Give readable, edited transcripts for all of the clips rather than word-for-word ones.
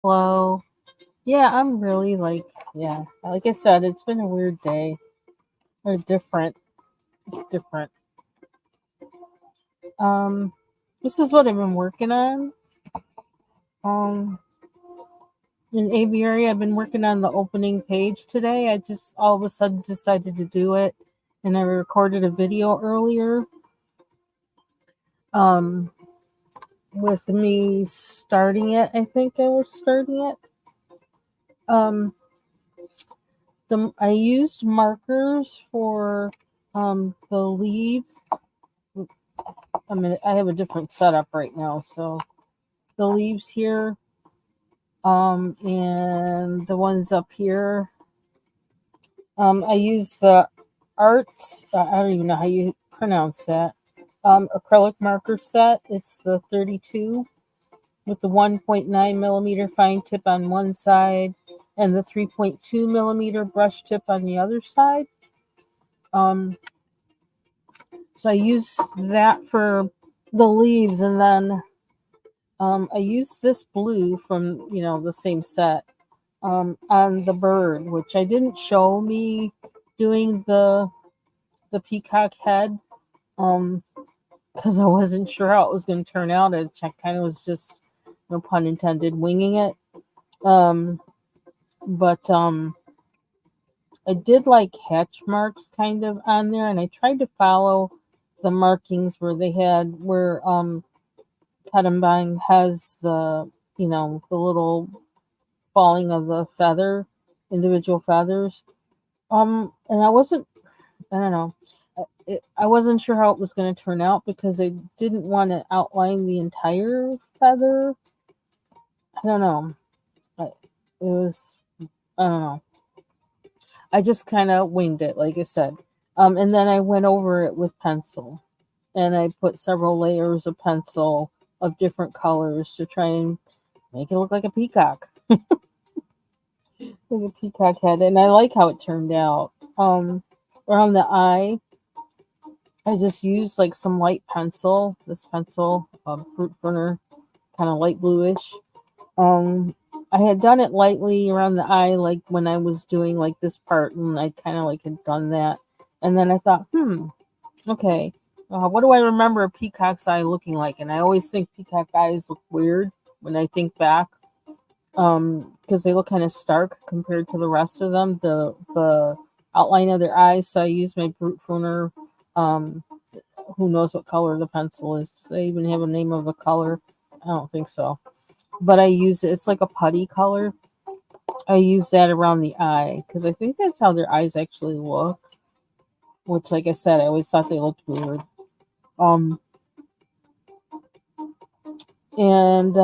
Hello. Yeah, I'm really yeah, like I said, it's been a weird day or different. Um, this is what I've been working on. Um, in Aviary, I've been working on the opening page today. I just all of a sudden decided to do it, and I recorded a video earlier. Um, with me starting it, I think I was starting it. Um, I used markers for the leaves. I have a different setup right now, so the leaves here, and the ones up here. I use the arts. I don't even know how you pronounce that. Acrylic marker set. It's the 32 with the 1.9 millimeter fine tip on one side and the 3.2 millimeter brush tip on the other side. Um, so I use that for the leaves, and then I used this blue from the same set on the bird, which I didn't show me doing the peacock head because I wasn't sure how it was going to turn out. I kind of was just, no pun intended, winging it. Um, but I did like hatch marks kind of on there, and I tried to follow the markings where Tadambang has the little falling of the individual feathers. And I don't know, I wasn't sure how it was going to turn out because I didn't want to outline the entire feather. I don't know. It was, I don't know. I just kind of winged it, like I said. And then I went over it with pencil, and I put several layers of pencil of different colors to try and make it look like a peacock. Like a peacock head, and I like how it turned out. Around the eye, I just used like some light pencil. This pencil, Brute Burner, kind of light bluish. Um, I had done it lightly around the eye, like when I was doing like this part, and I kind of like had done that. And then I thought, okay, what do I remember a peacock's eye looking like? And I always think peacock eyes look weird when I think back, because they look kind of stark compared to the rest of them. The outline of their eyes. So I use my Brute Pruner. Um, who knows what color the pencil is? Does they even have a name of a color? I don't think so. But I use it. It's like a putty color. I use that around the eye because I think that's how their eyes actually look. Which, like I said, I always thought they looked weird. Um, and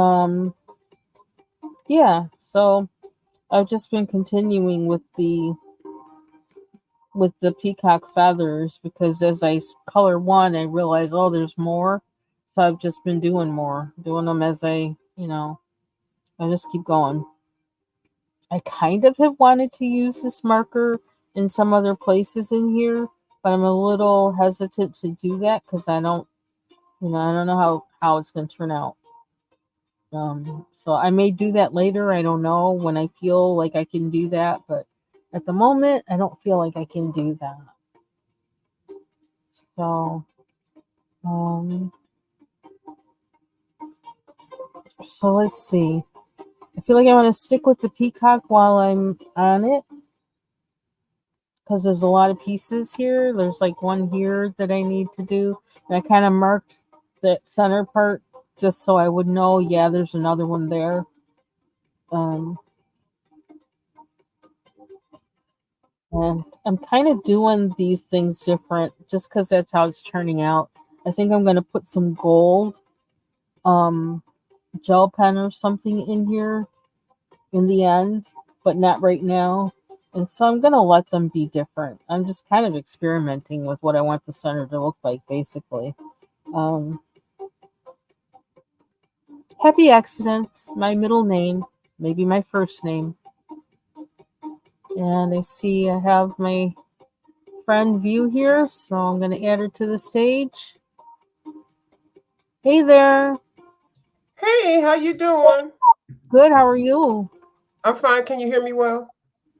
yeah, so I've just been continuing with the peacock feathers because as I color one, I realize, oh, there's more. So I've just been doing them as I just keep going. I kind of have wanted to use this marker in some other places in here, but I'm a little hesitant to do that because I don't know how it's going to turn out. So I may do that later. I don't know when I feel like I can do that, but at the moment, I don't feel like I can do that. So, um, so let's see. I feel like I want to stick with the peacock while I'm on it because there's a lot of pieces here. There's like one here that I need to do, and I kind of marked that center part just so I would know. Yeah, there's another one there. Um, and I'm kind of doing these things different just because that's how it's turning out. I think I'm going to put some gold um, gel pen or something in here in the end, but not right now. And so I'm going to let them be different. I'm just kind of experimenting with what I want the center to look like, basically. Um, Happy Accidents, my middle name, maybe my first name. And I see I have my friend View here, so I'm going to add her to the stage. Hey there. Hey, how you doing? Good. How are you? I'm fine. Can you hear me well?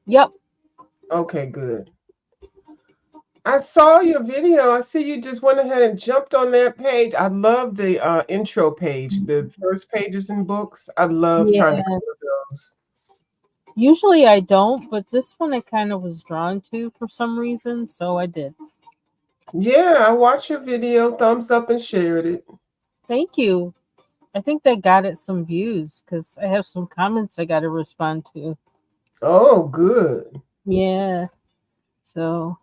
Yep. Okay, good. I saw your video. I see you just went ahead and jumped on that page. I love the intro page, the first pages in books. I love trying to Yeah. color those. Usually I don't, but this one I kind of was drawn to for some reason, so I did. Yeah, I watched your video, thumbs up and shared it. Thank you. I think that got it some views because I have some comments I got to respond to. Oh, good. Yeah. So,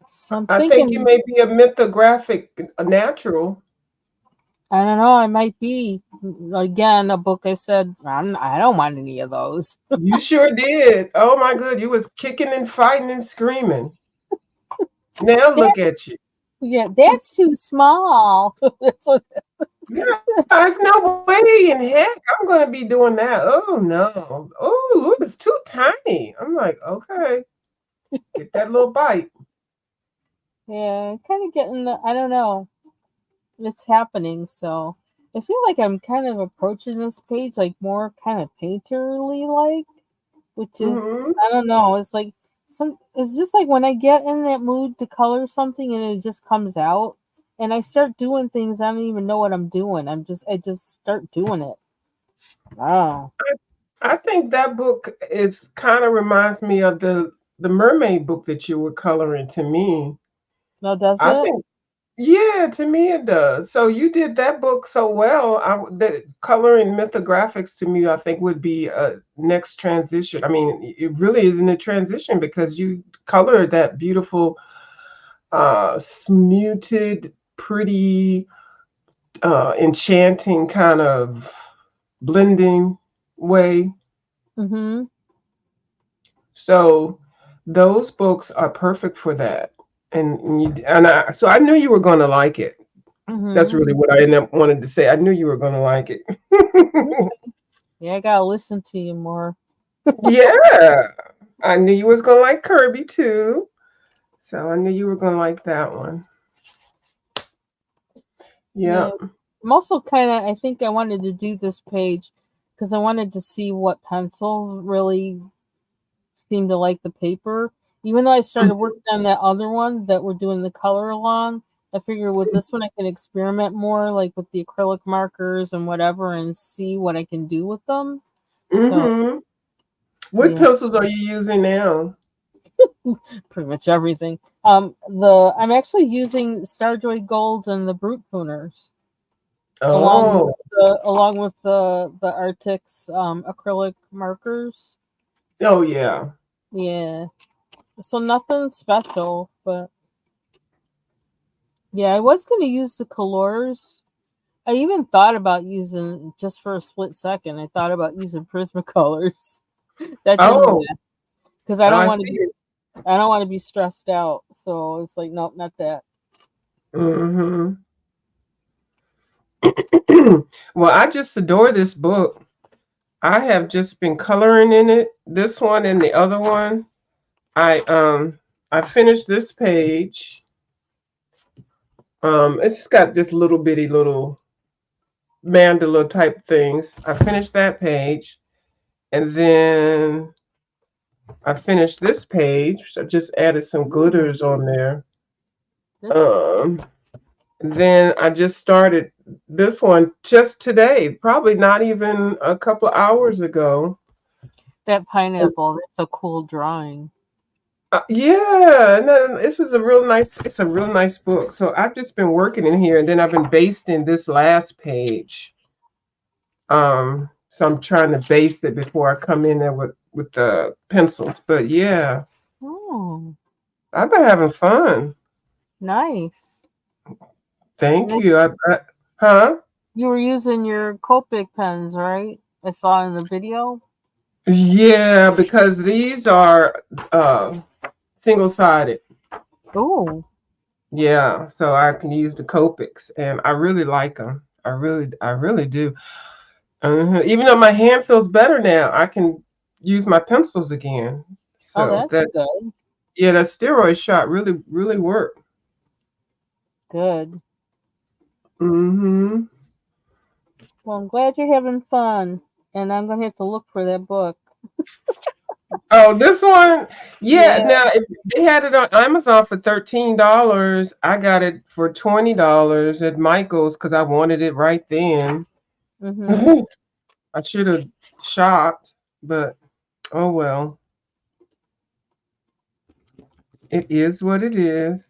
so I'm I think you thinking, may be a mythographic natural. I don't know, I might be again a book I said I don't want any of those. You sure did. Oh my good. You was kicking and fighting and screaming. Now look That's at you. yeah, that's too small. Yeah, there's no way in heck I'm gonna be doing that. Oh no. Oh, it's too tiny. I'm like, okay, get that little bite. Yeah, kind of getting the, I don't know. It's happening, so I feel like I'm kind of approaching this page like more kind of painterly like, which is Hmm. I don't know, it's like some it's just like when I get in that mood to color something and it just comes out and I start doing things I don't even know what I'm doing. I just start doing it. Oh. I think that book is kind of reminds me of the mermaid book that you were coloring to me. No, does I it? think yeah, to me it does. So you did that book so well. The coloring mythographics to me, I think would be a next transition. I mean, it really is in a transition because you colored that beautiful, smuted, pretty, enchanting kind of blending way. Mm-hmm. So those books are perfect for that. So I knew you were going to like it. That's Mm-hmm. really what I wanted to say. I knew you were going to like it. Yeah, I gotta listen to you more. Yeah, I knew you was going to like Kirby too. So I knew you were going to like that one. Yeah. Yeah. I'm also kind of, I think I wanted to do this page because I wanted to see what pencils really seem to like the paper. Even though I started working on that other one that we're doing the color along, I figure with this one I can experiment more, like with the acrylic markers and whatever, and see what I can do with them. So Mm-hmm. What yeah, pencils are you using now? pretty much everything. The I'm actually using Starjoy Golds and the Brute Pooners Oh, along with the Arctic's acrylic markers. oh yeah. Yeah, so nothing special, but yeah, I was gonna use the colors. I even thought about using just for a split second. I thought about using Prismacolors. That didn't Oh, last because I don't I want to be see. I don't want to be stressed out. So it's like nope, not that. Mm-hmm. Well, I just adore this book. I have just been coloring in it. This one and the other one. I finished this page. It's just got this little bitty little mandala type things. I finished that page, and then I finished this page. I just added some Ooh, glitters on there. that's Um, then I just started this one just today, probably not even a couple of hours ago. that pineapple. That's a cool drawing. Yeah, no, this is a real nice. It's a real nice book. So I've just been working in here, and then I've been basting this last page. So I'm trying to baste it before I come in there with the pencils. But yeah, Oh, I've been having fun. nice. Thank you. Nice. Huh? You were using your Copic pens, right? I saw in the video. Yeah, because these are single sided. Oh, Yeah, so I can use the Copics, and I really like them. I really do. Even though my hand feels better now, I can use my pencils again. oh, So that's good. yeah, that steroid shot really worked. Good. Hmm. Well, I'm glad you're having fun, and I'm gonna have to look for that book. Oh, this one, yeah. Yeah. Now, if they had it on Amazon for $13, I got it for $20 at Michael's because I wanted it right then. Mhm. I should have shopped, but oh well. It is what it is.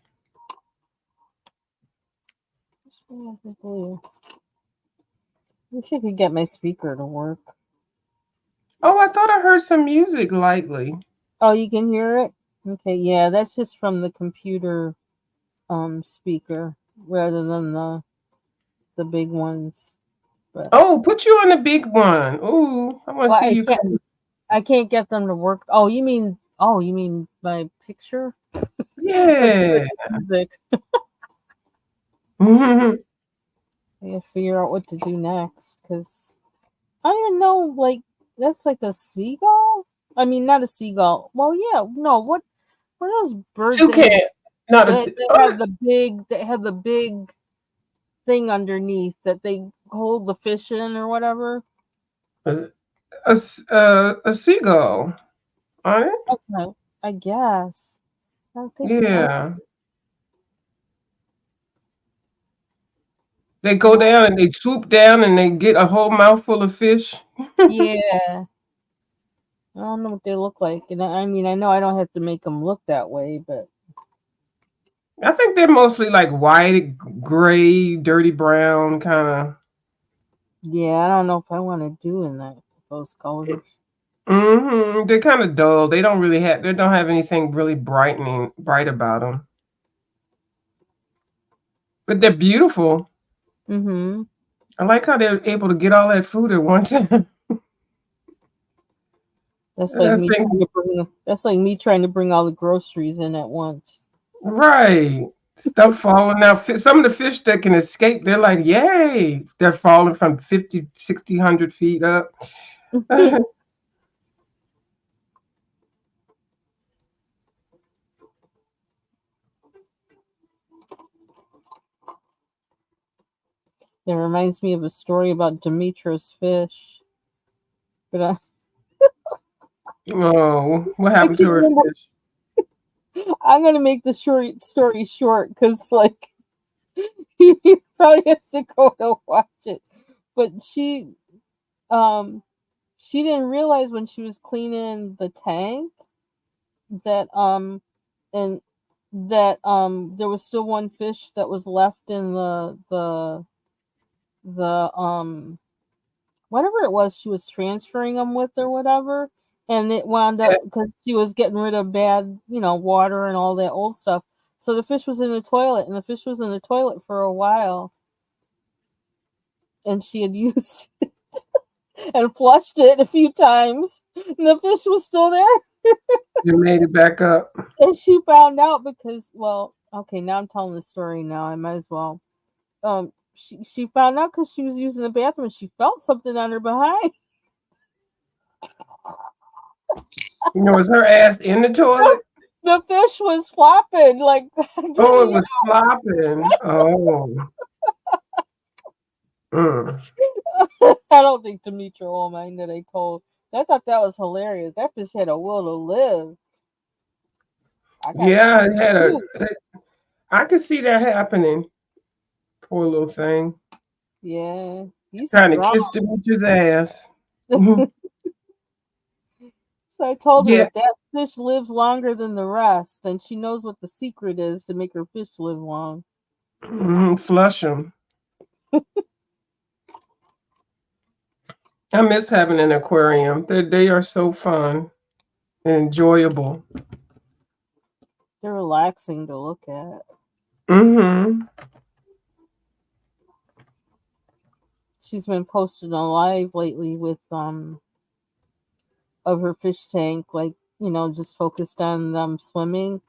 Wish I could get my speaker to work. Oh, I thought I heard some music lightly. Oh, you can hear it? Okay, yeah, that's just from the computer speaker rather than the big ones. But Oh, put you on the big one. Ooh, I want to well, see you come. I can't get them to work. Oh, you mean my picture? That's for Yeah. music. Mhm. I gotta figure out what to do next because I don't know. Like that's like a seagull. I mean, not a seagull. Well, yeah, no. What are those birds that Toucan. Not a. have the big thing underneath that they hold the fish in or whatever? A, a seagull. On it? Okay, I guess. I don't think I don't. Yeah. They go No. down and they swoop down and they get a whole mouthful of fish. Yeah, I don't know what they look like, and I mean, I know I don't have to make them look that way, but I think they're mostly like white, gray, dirty brown kind yeah, I don't know if I want to do in those of. colors. They're kind of dull. They don't really have. They don't have anything really bright about them. But they're beautiful. Mm-hmm. I like how they're able to get all that food at one time. That's like I me think trying to bring. That's like me trying to bring all the groceries in at once. right. Stuff falling out. Some of the fish that can escape, they're like, yay! They're falling from 50, 60, 100 feet up. They reminds me of a story about Demetra's fish, but Oh, what I happened to can't her remember. fish? I'm gonna make the short story short because like you probably have to go to watch it. But um she didn't realize when she was cleaning the tank that and that there was still one fish that was left in the whatever it was she was transferring them with or whatever, and it wound up because she was getting rid of bad water and all that old stuff, so the fish was in the toilet, and the fish was in the toilet for a while, and she had used and flushed it a few times, and the fish was still there. You made it back up. And she found out because, well, okay, now I'm telling the story now. I might as well. She found out because she was using the bathroom and she felt something on her behind. Was her ass in the toilet? The fish was flopping like, get Oh, it me was flopping. Oh. Mm. out. I don't think Demetra will mind that I told. I thought that was hilarious. That fish had a will to live. I got a Yeah, piece it had a. too. I could see that happening. Poor little thing. Yeah, he's Trying to strong. kiss Demetrius' ass. So I told her Yeah, if that fish lives longer than the rest, then she knows what the secret is to make her fish live long. flush them. I miss having an aquarium. They are so fun and enjoyable. They're relaxing to look at. Hmm She's been posting a live lately with of her fish tank, like just focused on them swimming,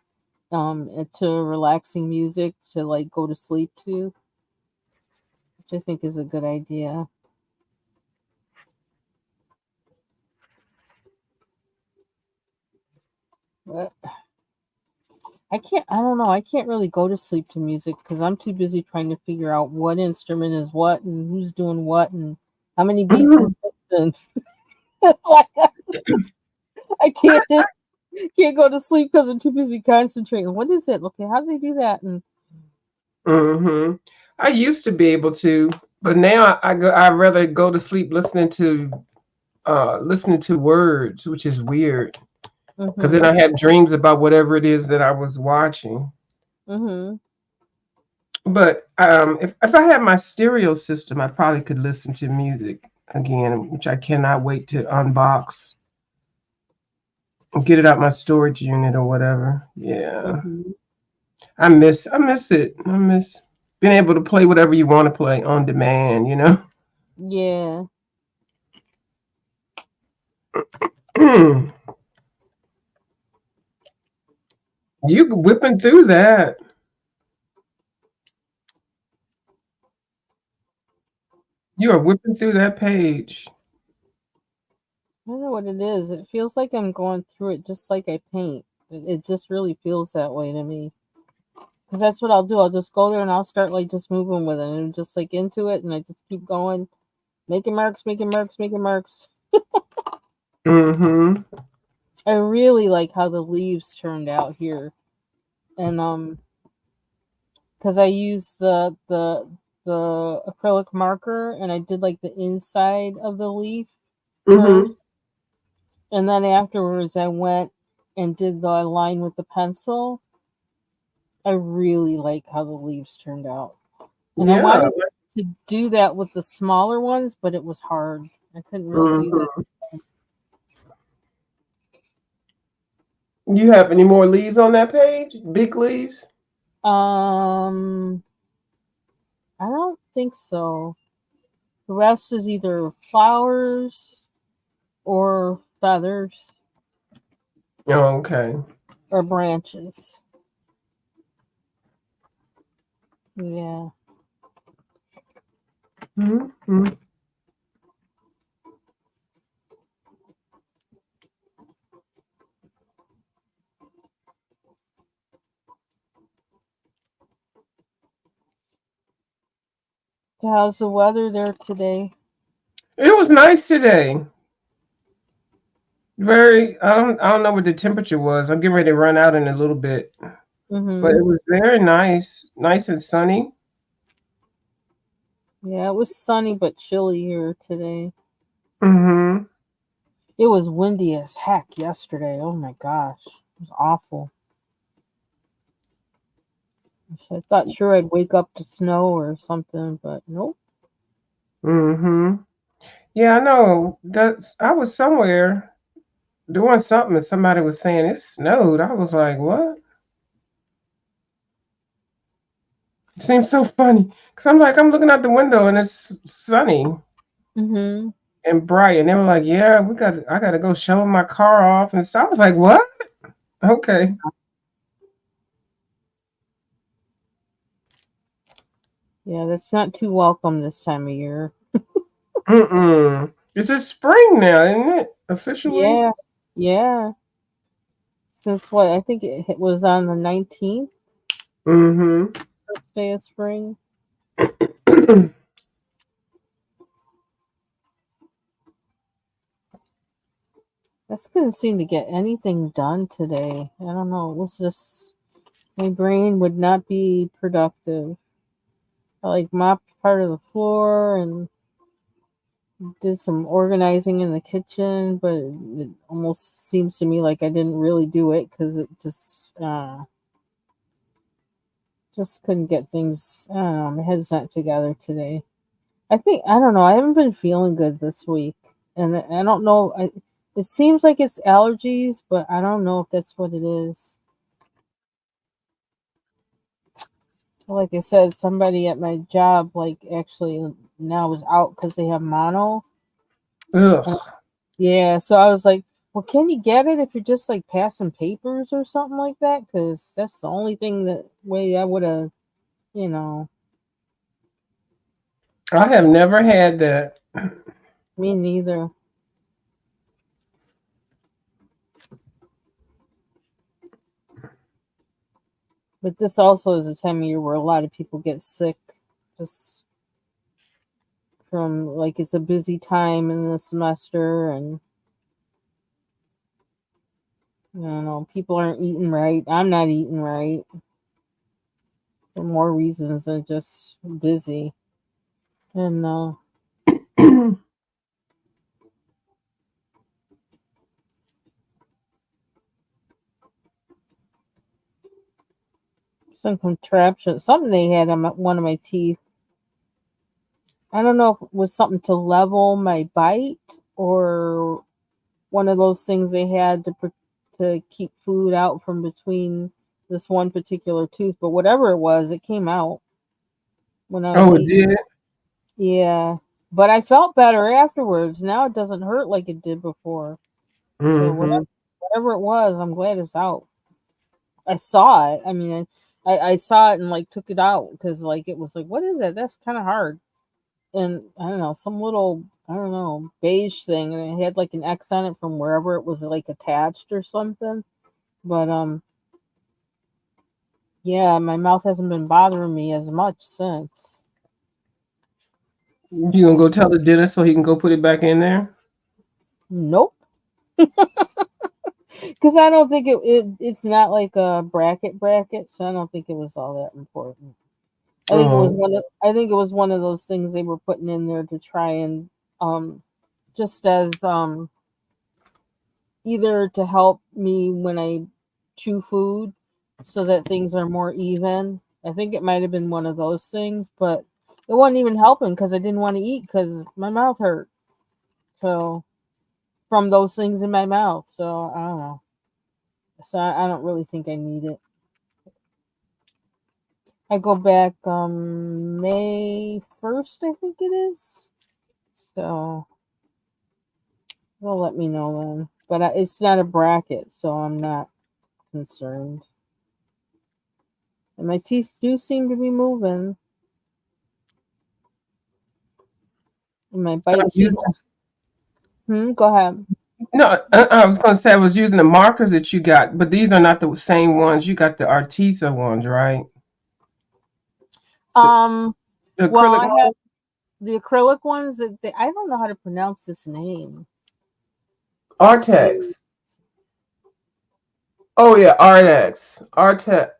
and to relaxing music to like go to sleep to, which I think is a good idea. But I don't know, I can't really go to sleep to music because I'm too busy trying to figure out what instrument is what and who's doing what, and How many beats is Mhm. it? Like I can't go to sleep because I'm too busy concentrating. What is it? Okay, how do they do that? And Mhm. I used to be able to, but now I rather go to sleep listening to words, which is weird. Because then mm-hmm, I have dreams about whatever it is that I was watching. mm-hmm. But if I had my stereo system, I probably could listen to music again, which I cannot wait to unbox and get it out my storage unit or whatever. Yeah. Mm-hmm. I miss it. I miss being able to play whatever you want to play on demand, you know? Yeah. You whipping through that. You are whipping through that page. I don't know what it is. It feels like I'm going through it just like I paint. It just really feels that way to me. Because that's what I'll do. I'll just go there and I'll start like just moving with it and just like into it and I just keep going, making marks, making marks, making marks. Mm-hmm. I really like how the leaves turned out here. And because I used the acrylic marker and I did like the inside of the leaf Mm-hmm. first, and then afterwards I went and did the line with the pencil. I really like how the leaves turned out, and I Yeah. wanted to do that with the smaller ones, but it was hard. I couldn't really do that. Mm-hmm. You have any more leaves on that page? Big leaves? Um, I don't think so. The rest is either flowers or feathers Oh, okay. or branches. Yeah. Mm-hmm. How's the weather there today? It was nice today. Very. I don't know what the temperature was. I'm getting ready to run out in a little bit, but Mm-hmm. it was very nice, nice and sunny. Yeah, it was sunny but chilly here today. Mm-hmm. It was windy as heck yesterday. Oh my gosh. It was awful. So I thought sure I'd wake up to snow or something, but nope. Mm-hmm. Yeah, I know. That's. I was somewhere doing something, and somebody was saying it snowed. I was like, what? It seems so funny because I'm looking out the window and it's sunny Mm-hmm. and bright, and they were like, "Yeah, I got to go show my car off," and so I was like, "What? Okay." Yeah, that's not too welcome this time of year. Mm-mm. This is spring now, isn't it? Officially. Yeah. Yeah. Since what? I think it was on the 19th, Mm-hmm. first day of spring. I just couldn't seem to get anything done today. I don't know. It was just my brain would not be productive. I like mopped part of the floor and did some organizing in the kitchen, but it almost seems to me like I didn't really do it because it just couldn't get things. I don't know. My head's not together today. I don't know. I haven't been feeling good this week, and I don't know. It seems like it's allergies, but I don't know if that's what it is. Like I said, somebody at my job, like actually now is out because they have mono. Ugh. Yeah, so I was like, well, can you get it if you're just like passing papers or something like that? Because that's the only thing that way I would have, you know, I have never had that. me neither. But this also is a time of year where a lot of people get sick just from like it's a busy time in the semester, and I don't know, people aren't eating right. I'm not eating right for more reasons than just busy. And some contraption, something they had on one of my teeth. I don't know if it was something to level my bite or one of those things they had to keep food out from between this one particular tooth. But whatever it was, it came out when I was Oh, it eating. did. Yeah, but I felt better afterwards. Now it doesn't hurt like it did before. So Mm-hmm. whatever it was, I'm glad it's out. I saw it. I mean, I saw it and like took it out because like it was like, what is it? That's kind of hard. And I don't know, some little, I don't know, beige thing, and it had like an X on it from wherever it was like attached or something. But yeah, my mouth hasn't been bothering me as much since. You gonna go tell the dentist so he can go put it back in there? Nope, because I don't think it's not like a bracket, so I don't think it was all that important. Oh, I think it was one of those things they were putting in there to try and um just as either to help me when I chew food so that things are more even. I think it might have been one of those things, but it wasn't even helping because I didn't want to eat because my mouth hurt. So from those things in my mouth. So I don't know. So I don't really think I need it. I go back May 1st, I think it is. So they'll let me know then. But it's not a bracket, so I'm not concerned. And my teeth do seem to be moving. And my I bite was using, seems. Go ahead. no, I was gonna say I was using the markers that you got, but these are not the same ones. You got the Artesa ones, right? The, Um, the well, acrylic I have markers? the acrylic ones. I don't know how to pronounce this name. It's the Artex. Oh yeah, Artex.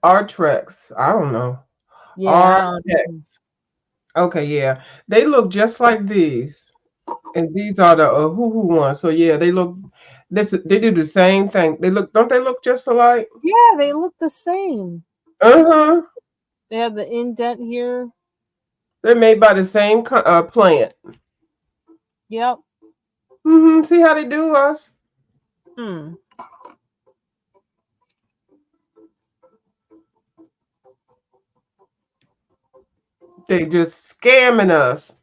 Artrex. I don't know. yeah. Artex. Okay, yeah. They look just like these. And these are the hoo hoo ones. So yeah, they do the same thing. Don't they look just alike? Yeah, they look the same. It's Uh-huh. they have the indent here. They're made by the same plant. Yep. See how they do us? Hmm. They just scamming us.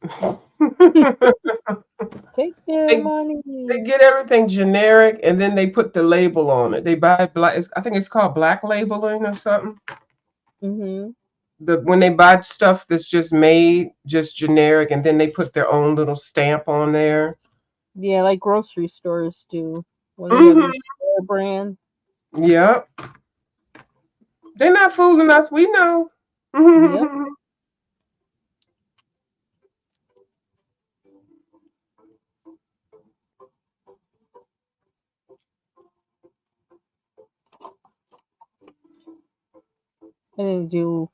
Take their they they money. get everything generic and then they put the label on it. They buy black. I think it's called black labeling or something. Mm-hmm. When they buy stuff that's just made just generic and then they put their own little stamp on there. Yeah, like grocery stores do when they have their Hmm. store brand. Yep. They're not fooling us. We know. Yep. I didn't do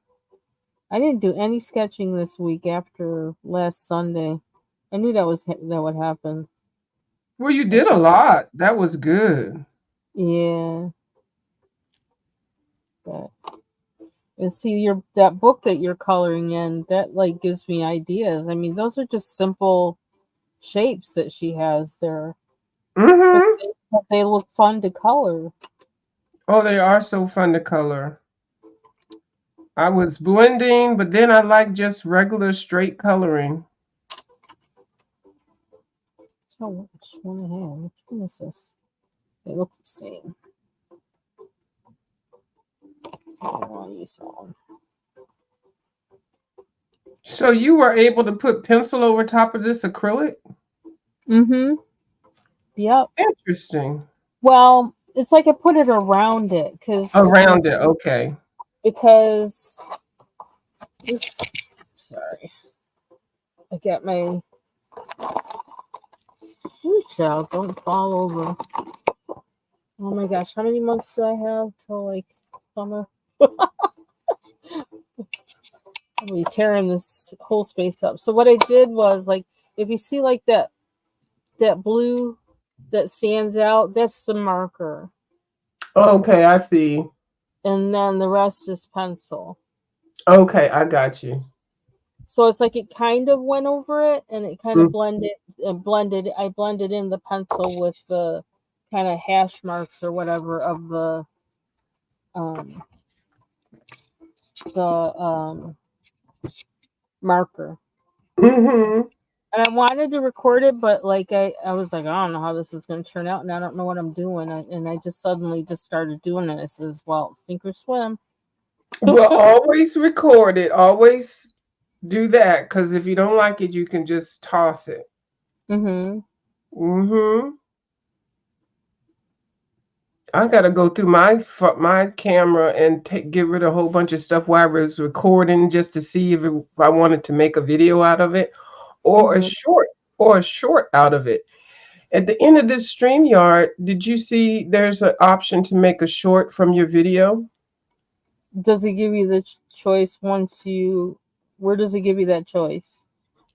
I didn't do any sketching this week after last Sunday. I knew that would happen. Well, you I did a kept lot. That was good. Yeah, but and see your that book that you're coloring in that like gives me ideas. I mean, those are just simple shapes that she has there, Hmm. but they look fun to color. Oh, they are so fun to color. I was blending, but then I like just regular straight coloring. So which one I have? Which one is this? They look the same. I don't want to use that one. So you were able to put pencil over top of this acrylic? Mm-hmm. Yep. Interesting. Well, it's like I put it around it Around it, okay. because oops, sorry. I got my Ooh, child, don't fall over. Oh my gosh, how many months do I have till like summer? I'll be tearing this whole space up. So what I did was like, if you see like that blue that stands out, that's the marker, Okay, I see. and then the rest is pencil. Okay, I got you. So it's like it kind of went over it, and it kind of Mm. blended. I blended in the pencil with the kind of hash marks or whatever of um the marker. Mm-hmm. And I wanted to record it, but like I was like, I don't know how this is going to turn out, and I don't know what I'm doing. And I just suddenly just started doing it. I says, well, sink or swim. Well, always record it. Always do that, because if you don't like it, you can just toss it. Mm-hmm. Mm-hmm. I gotta go through my camera and get rid of a whole bunch of stuff while I was recording, just to see if I wanted to make a video out of it, or a Mm-hmm. short out of it. At the end of this StreamYard, did you see there's an option to make a short from your video? Does it give you the choice once you? Where does it give you that choice?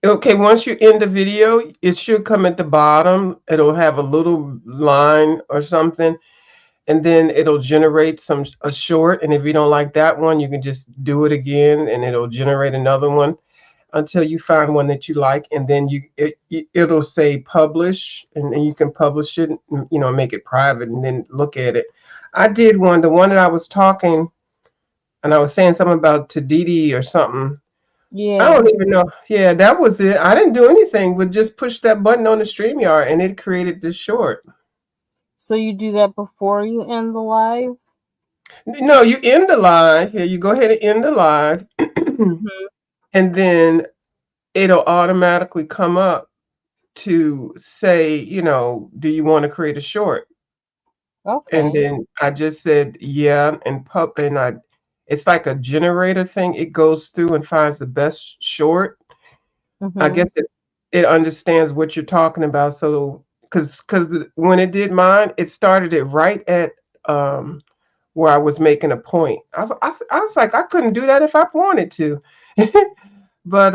Okay, once you end the video, it should come at the bottom. It'll have a little line or something, and then it'll generate a short. And if you don't like that one, you can just do it again, and it'll generate another one until you find one that you like, and then it'll say publish, and then you can publish it, make it private, and then look at it. I did one, the one that I was talking, and I was saying something about Taditi or something. I don't Yeah. even know. Yeah, that was it. I didn't do anything but just push that button on the StreamYard, and it created this short. So you do that before you end the live. No, you end the live. Yeah, you go ahead and end the live, Mm-hmm. and then it'll automatically come up to say, do you want to create a short? And Okay. then I just said, yeah, and it's like a generator thing. It goes through and finds the best short. I Mm-hmm. guess it understands what you're talking about. So, because when it did mine, it started it right at where I was making a point. I was like, I couldn't do that if I wanted to. But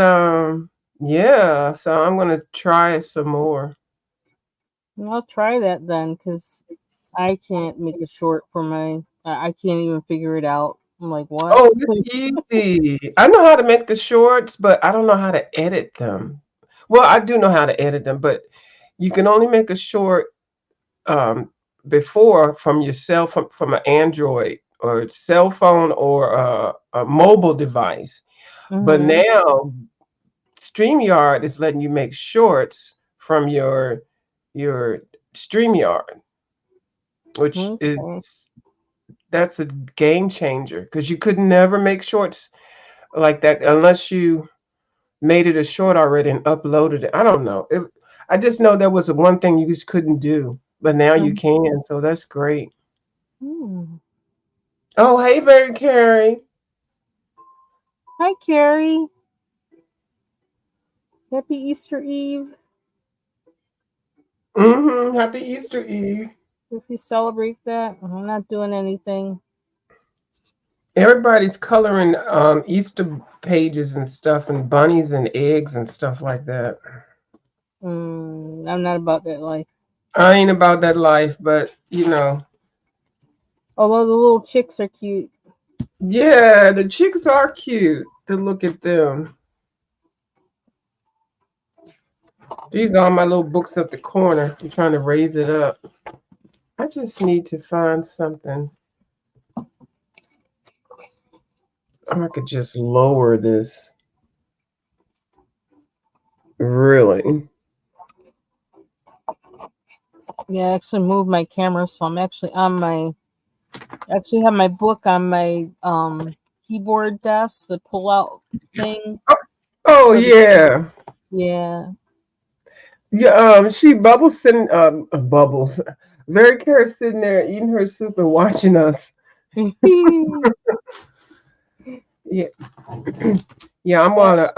yeah, so I'm gonna try it some more. I'll try that then, because I can't make a short for my. I can't even figure it out. I'm like, what? Oh, it's easy. I know how to make the shorts, but I don't know how to edit them. Well, I do know how to edit them, but you can only make a short um, before from your from an Android or cell phone or a mobile device. But Mm-hmm. now StreamYard is letting you make shorts from your StreamYard, which Okay. is that's a game changer, because you could never make shorts like that unless you made it a short already and uploaded it. I don't know. I just know there was one thing you just couldn't do, but now you Mhm. can. So that's great. Hmm. Oh, hey, Mary Carey. Hi, Carrie. Happy Easter Eve. Happy Easter Eve. If you celebrate that, I'm not doing anything. Everybody's coloring Easter pages and stuff, and bunnies and eggs and stuff like that. I'm not about that life. I ain't about that life, but Although the little chicks are cute. yeah, the chicks are cute to look at them. These are all my little books at the corner. I'm trying to raise it up. I just need to find something. I could just lower this. Really? Yeah, I actually moved my camera, so I'm actually on my. I actually have my book on my keyboard desk, the pull out thing Oh for the. yeah. Yeah. Yeah, she Bubbles sitting Bubbles. Very Cara sitting there eating her soup and watching us. Yeah. Yeah, I'm gonna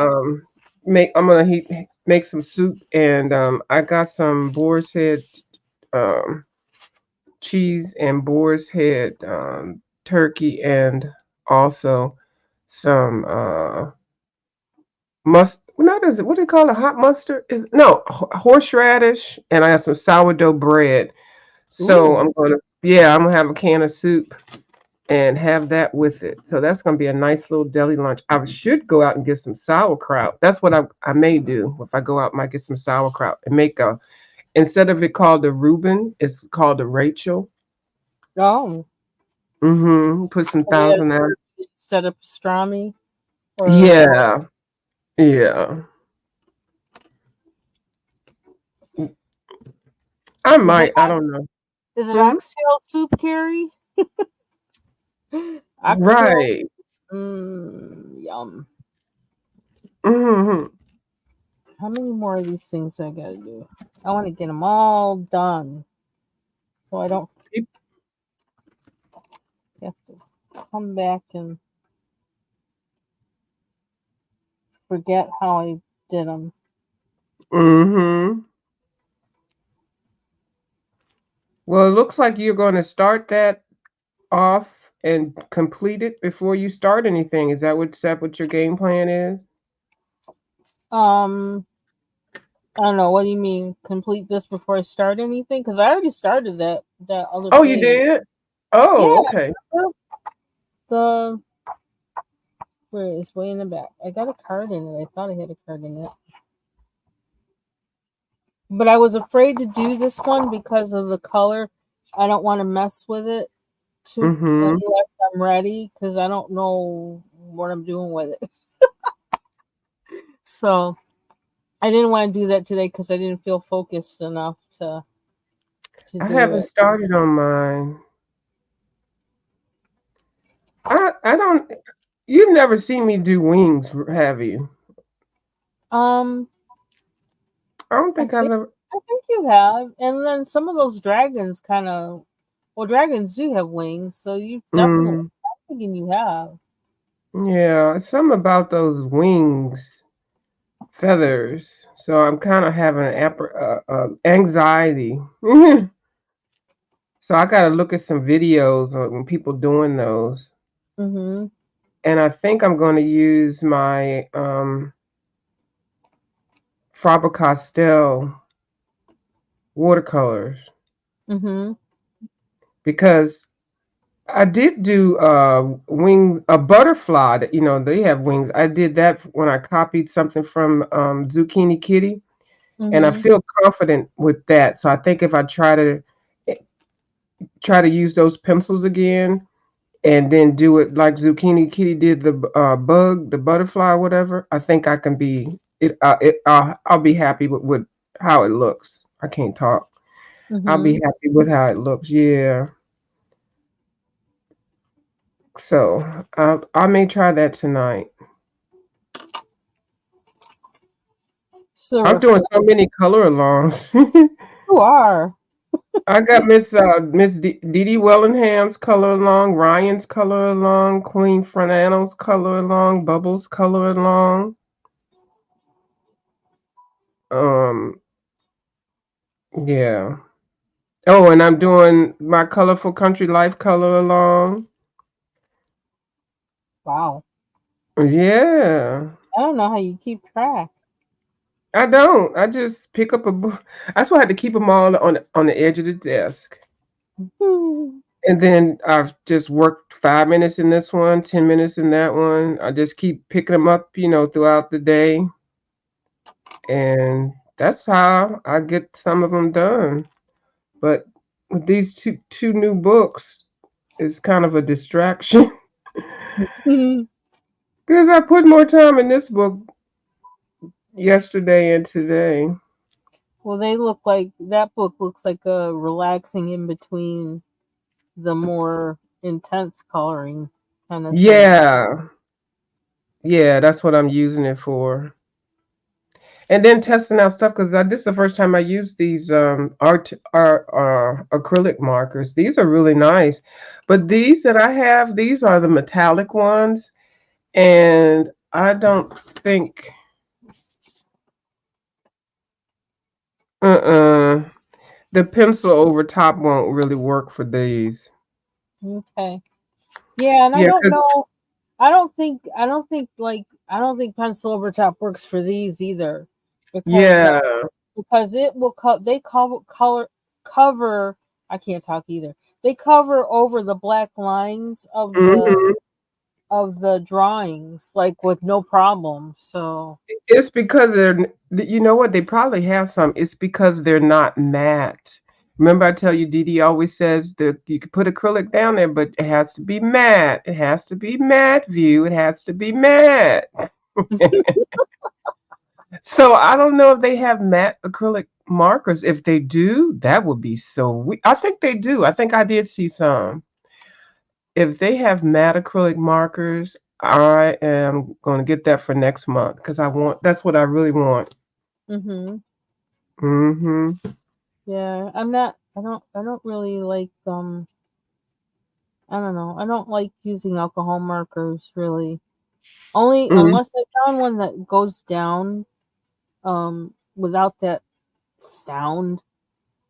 make I'm gonna make some soup, and I got some boar's head um, cheese and boar's head turkey, and also some Not is it? What do they call it? Hot mustard? Is no horseradish, and I have some sourdough bread. So Ooh. I'm gonna have a can of soup and have that with it. So that's gonna be a nice little deli lunch. I should go out and get some sauerkraut. That's what I may do. If I go out, I might get some sauerkraut and make a instead of it called the Reuben, it's called the Rachel. Oh. Put some Oh, yeah, thousand out. instead of pastrami or Yeah, yeah. I is it might. I don't know. Mhm. oxtail soup, Carrie? Oxtail Right. soup. Yum. hmm How many more of these things I gotta do? I want to get them all done so I don't have to come back and forget how I did them. hmm Well, it looks like you're going to start that off and complete it before you start anything. Is that what your game plan is? Um, I don't know. What do you mean? Complete this before I start anything? Because I already started that other Oh, you page. did? Yeah, Oh, okay. the where it's way in the back. I got a card in it. I thought I had a card in it, but I was afraid to do this one because of the color. I don't want to mess with it too Mm-hmm. unless I'm ready because I don't know what I'm doing with it. So I didn't want to do that today because I didn't feel focused enough to I do haven't it. started on mine. I don't. You've never seen me do wings, have you? Um, I don't I think I've think ever. I think you have, and then some of those dragons kind of. Well, dragons do have wings, so you definitely. Mm, I'm thinking you have. yeah, something about those wings, feathers. So I'm kind of having anxiety. So I got to look at some videos on when people doing those. Mm-hmm. And I think I'm going to use my Faber-Castell watercolors Mm-hmm. because I did do wing a butterfly that they have wings. I did that when I copied something from Zucchini Kitty, and I Mm-hmm. feel confident with that. So I think if I try to use those pencils again and then do it like Zucchini Kitty did the bug, the butterfly, whatever, I think I can be it. I'll be happy with how it looks. I can't talk. I'll be Mm-hmm. happy with how it looks. Yeah. So I may try that tonight. So I'm doing so many color alongs. you are. I got Miss Dee Dee Wellingham's color along, Ryan's color along, Queen Fernano's color along, Bubbles color along. Um, yeah. Oh, and I'm doing my colorful country life color along. Wow. Yeah. I don't know how you keep track. I don't. I just pick up a book. That's why I had to keep them all on the edge of the desk. Hmm. And then I've just worked 5 minutes in this one, 10 minutes in that one. I just keep picking them up, throughout the day, and that's how I get some of them done. But with these two new books, it's kind of a distraction because I put more time in this book yesterday and today. Well, they look like that book looks like a relaxing in between the more intense coloring kind of thing. Yeah, yeah, that's what I'm using it for. And then testing out stuff because this is the first time I used these art acrylic markers. These are really nice, but these that I have, these are the metallic ones, and I don't think Uh-uh. The pencil over top won't really work for these. Okay. Yeah, and I Yeah, don't because know. I don't think pencil over top works for these either, because yeah. it will they cover. I can't talk either. They cover over the black lines Hmm. of the drawings like with no problem. So It's because you know what? They probably have some. It's because they're not matte. Remember, I tell you, Dee Dee always says that you can put acrylic down there, but it has to be matte. It has to be matte view. It has to be matte. So I don't know if they have matte acrylic markers. If they do, that would be so I think they do. I think I did see some. If they have matte acrylic markers, I am going to get that for next month because that's what I really want. mhm. Hmm. Yeah, I'm not I don't really like I don't know. I don't like using alcohol markers really. Only Hmm. unless I found one that goes down without that sound.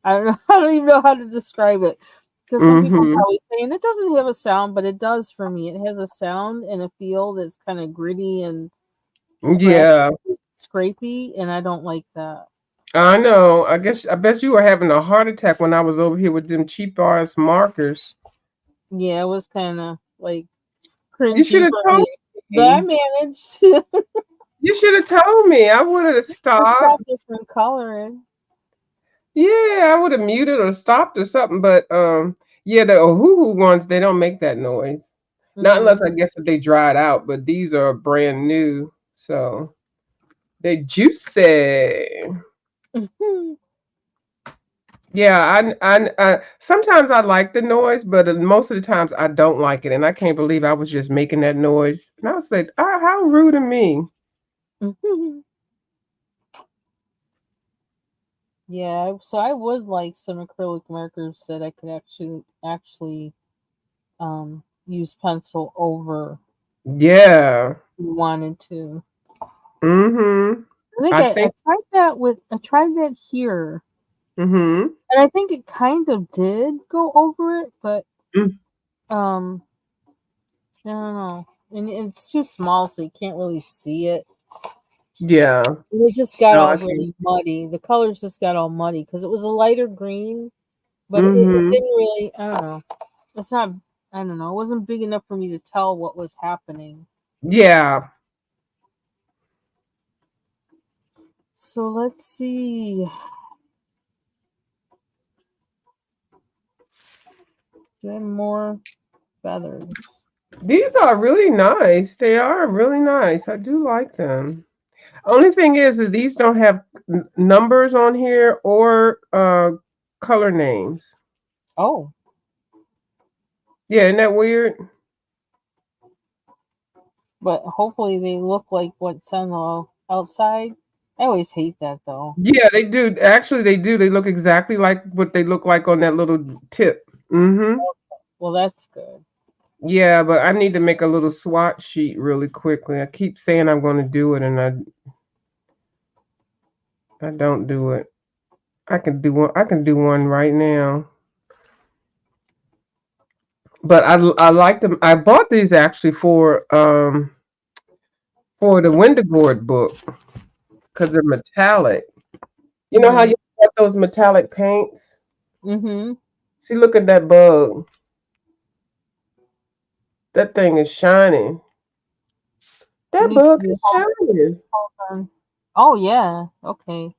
I don't know. I don't even know how to describe it. Because some people Hmm. probably saying it doesn't have a sound, but it does for me. It has a sound and a feel that's kind of gritty and scratchy, Yeah, scrapey, and I don't like that. I know. I bet you were having a heart attack when I was over here with them cheap ass markers. Yeah, it was kind of like You should cringy have for told me, but I me. managed. You should have told me. I would have I stopped. stopped it from coloring. Yeah, I would have muted or stopped or something. But yeah, the Ohuhu ones they don't make that noise. Not Hmm. unless I guess that they dried out. But these are brand new, so they juicy. Yeah, sometimes I like the noise, but most of the times I don't like it, and I can't believe I was just making that noise. And I was like, how rude of me. Yeah, so I would like some acrylic markers that I could actually use pencil over Yeah. if you wanted to. Mm-hmm. I think I think. I tried that here, Mm-hmm. and I think it kind of did go over it, but um I don't know. And it's too small so you can't really see it. Yeah. And it just got No, all I think. really muddy. The colors just got all muddy because it was a lighter green, but it Mm-hmm. didn't really I don't know. It's not I don't know. It wasn't big enough for me to tell what was happening. Yeah. So let's see. Do I have more feathers? These are really nice. They are really nice. I do like them. Only thing is these don't have numbers on here or color names. Oh, Yeah, isn't that weird? but hopefully they look like what's on the outside. I always hate that though. Yeah, they do. Actually, they do. They look exactly like what they look like on that little tip. Mm-hmm. Well, that's good. Yeah, but I need to make a little swatch sheet really quickly. I keep saying I'm going to do it, and I don't do it. I can do one. I can do one right now. But I like them. I bought these actually for the Wendigord book because they're metallic. You know how Mhm. you got those metallic paints? Mhm. See, look at that bug. That thing is shining. Let That me bug see. is shining. Hold on. Oh yeah. Okay.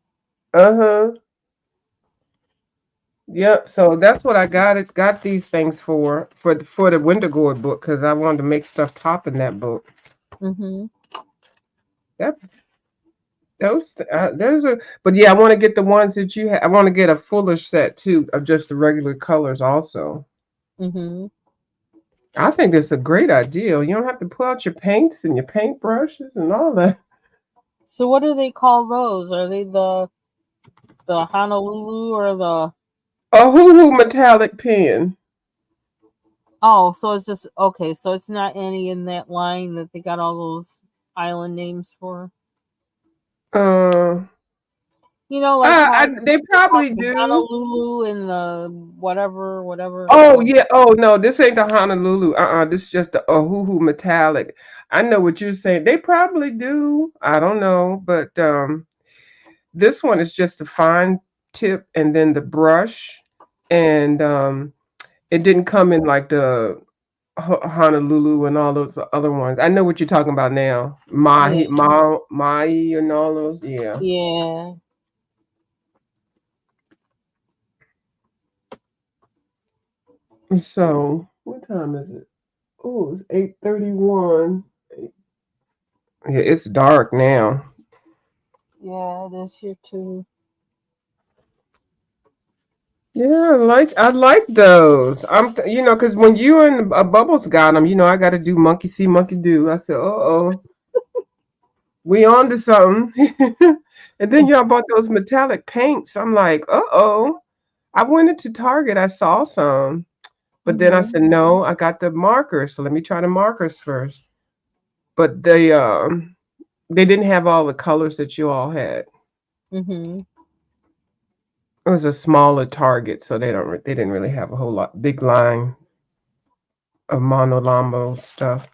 Uh-huh. Yep. So that's what I got these things for the Wendigord book because I wanted to make stuff pop in that book. Mhm. That's those are, but yeah, I want to get the ones that you have. I want to get a fuller set too of just the regular colors also. Mhm. I think it's a great idea. You don't have to pull out your paints and your paintbrushes and all that. So what do they call those? Are they the Honolulu or the A hoo metallic pen. Oh, so it's just okay, so it's not any in that line that they got all those island names for. Uh, You know, like how They they call probably it the do. Honolulu and the whatever. Oh yeah. Oh no, this ain't the Honolulu. This is just the Oahu metallic. I know what you're saying. They probably do. I don't know, but this one is just a fine tip and then the brush, and it didn't come in like the Honolulu and all those other ones. I know what you're talking about now. Yeah, Mahi, and all those. Yeah. yeah. So what time is it? Oh, it's 8:31. Yeah, it's dark now. Yeah, it is here too. Yeah, I like those. Because when you and Bubbles got them, I got to do monkey see, monkey do. I said, oh, we on to something. And then y'all bought those metallic paints. I'm like, oh. I went into Target. I saw some, but then I Mhm. said, no, I got the markers. So let me try the markers first. But they didn't have all the colors that you all had. Mhm. It was a smaller Target, so they didn't really have a whole lot big line of Monolambo stuff.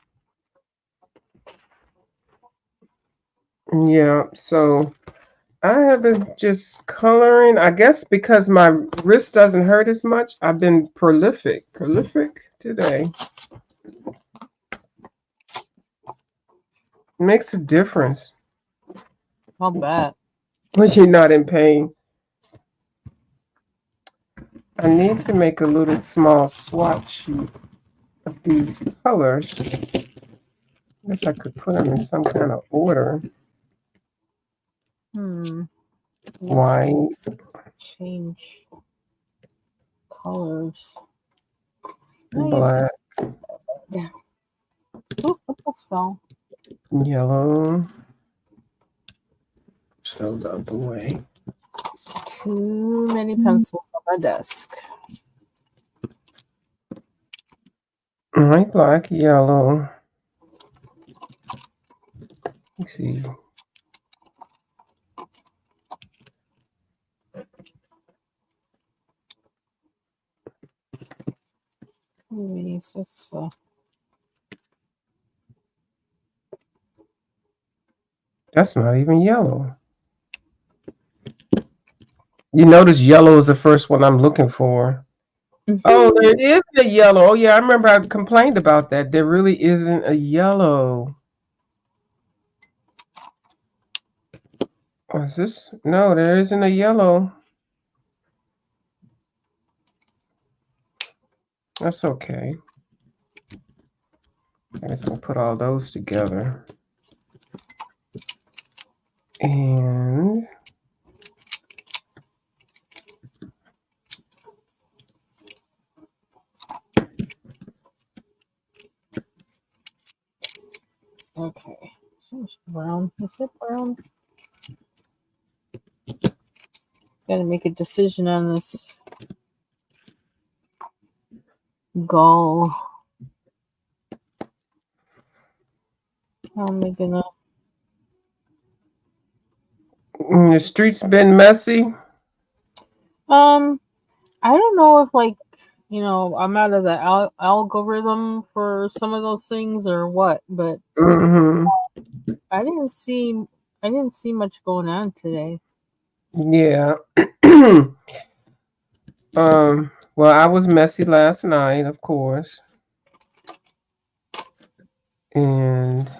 Yeah, so I have been just coloring. I guess because my wrist doesn't hurt as much, I've been prolific today. Makes a difference I'll bet. when you're not in pain. I need to make a little small swatch sheet of these colors. Guess I could put them in some kind of order. Hmm. What White, change colors? No, you black, just yeah. Oh, that's fell. yellow. Shows out the way. Too many pencils on my desk. White, black, yellow. Let's see. Anyways, it's That's not even yellow. You notice yellow is the first one I'm looking for. Oh, there is a yellow. Oh, yeah, I remember I complained about that. There really isn't a yellow. Oh, is this? No, there isn't a yellow. That's okay. I guess we'll put all those together. And okay. So it's brown. Is it brown? Gotta make a decision on this gull. How am I gonna? the streets been messy. Um, I don't know if I'm out of the algorithm for some of those things or what, but Hmm. I didn't see I didn't see much going on today. Yeah. Well, I was messy last night, of course. And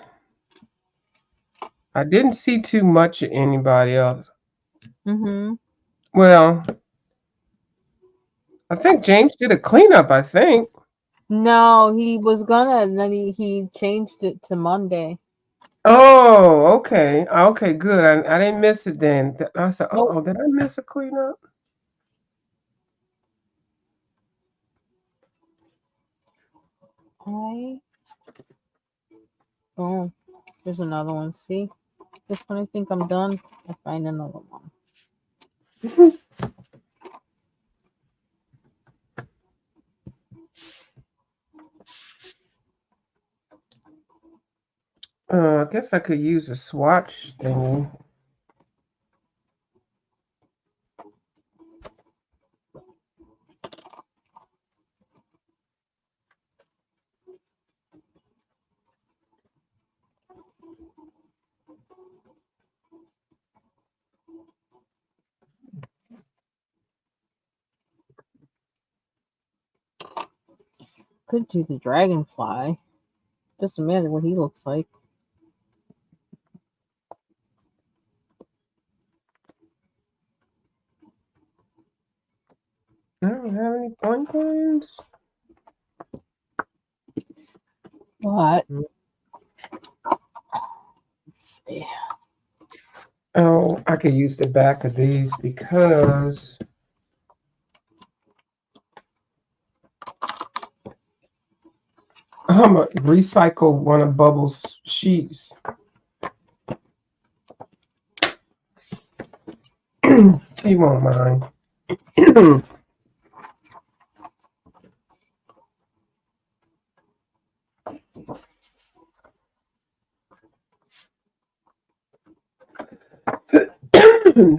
I didn't see too much of anybody else. Mm-hmm. Well, I think James did a cleanup, I think. No, he was gonna, and then he changed it to Monday. Oh, okay. Okay, good. I didn't miss it then. I said, Nope. oh, did I miss a cleanup? I oh, there's another one. See, just when I think I'm done, I find another one. I guess I could use a swatch thing. Could do the dragonfly. Doesn't matter what he looks like. I don't have any pumpkins. But let's see. Oh, I could use the back of these because I'm gonna recycle one of Bubbles' sheets. She won't mind.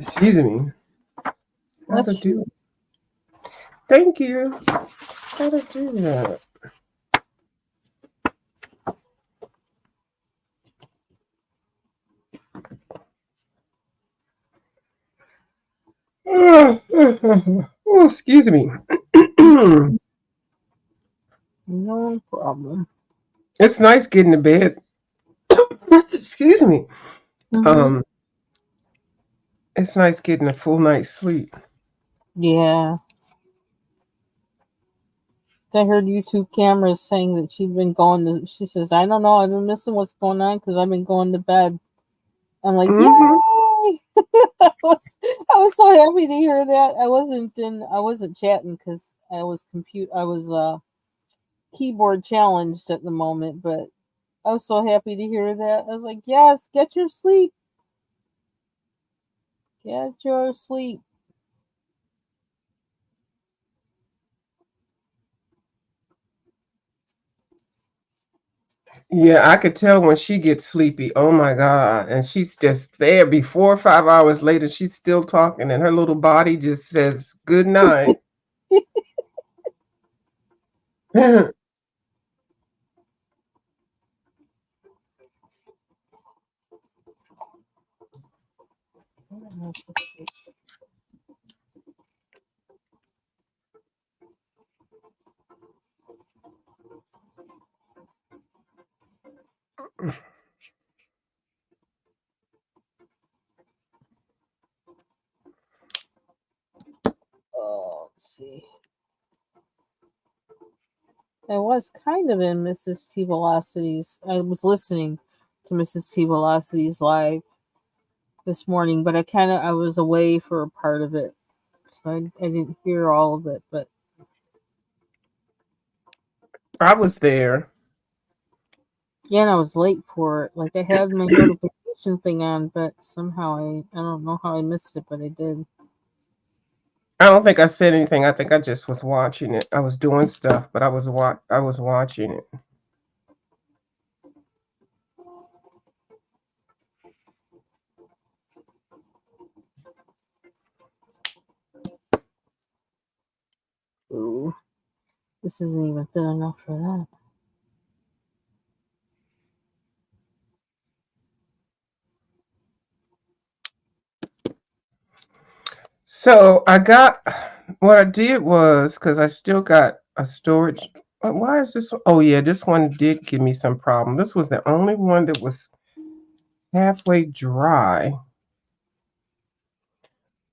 Excuse me. Gotta Let's do. Thank you. Gotta do that. Oh, excuse me. no problem. It's nice getting to bed. Excuse me. Mm-hmm. Um, it's nice getting a full night's sleep. Yeah. I heard YouTube cameras saying that she'd been going to. She says, "I don't know. I've been missing what's going on because I've been going to bed." I'm like, "Yay!" Hmm. I was so happy to hear that. I wasn't chatting because I was keyboard challenged at the moment, but I was so happy to hear that. I was like, "Yes, get your sleep. Get your sleep." Yeah, I could tell when she gets sleepy. Oh my God. And she's just there. Before 5 hours later, she's still talking, and her little body just says good night. Oh, let's see. I was kind of in Mrs. T Velocity's. I was listening to Mrs. T Velocity's live this morning, but I was away for a part of it, so I didn't hear all of it. But I was there. again, I was late for it. Like I had my notification thing on, but somehow I don't know how I missed it, but I did. I don't think I said anything. I think I just was watching it. I was doing stuff, but I was watching it. Ooh, this isn't even thin enough for that. So I got what I did was because I still got a storage. Why is this? Oh yeah, this one did give me some problem. This was the only one that was halfway dry.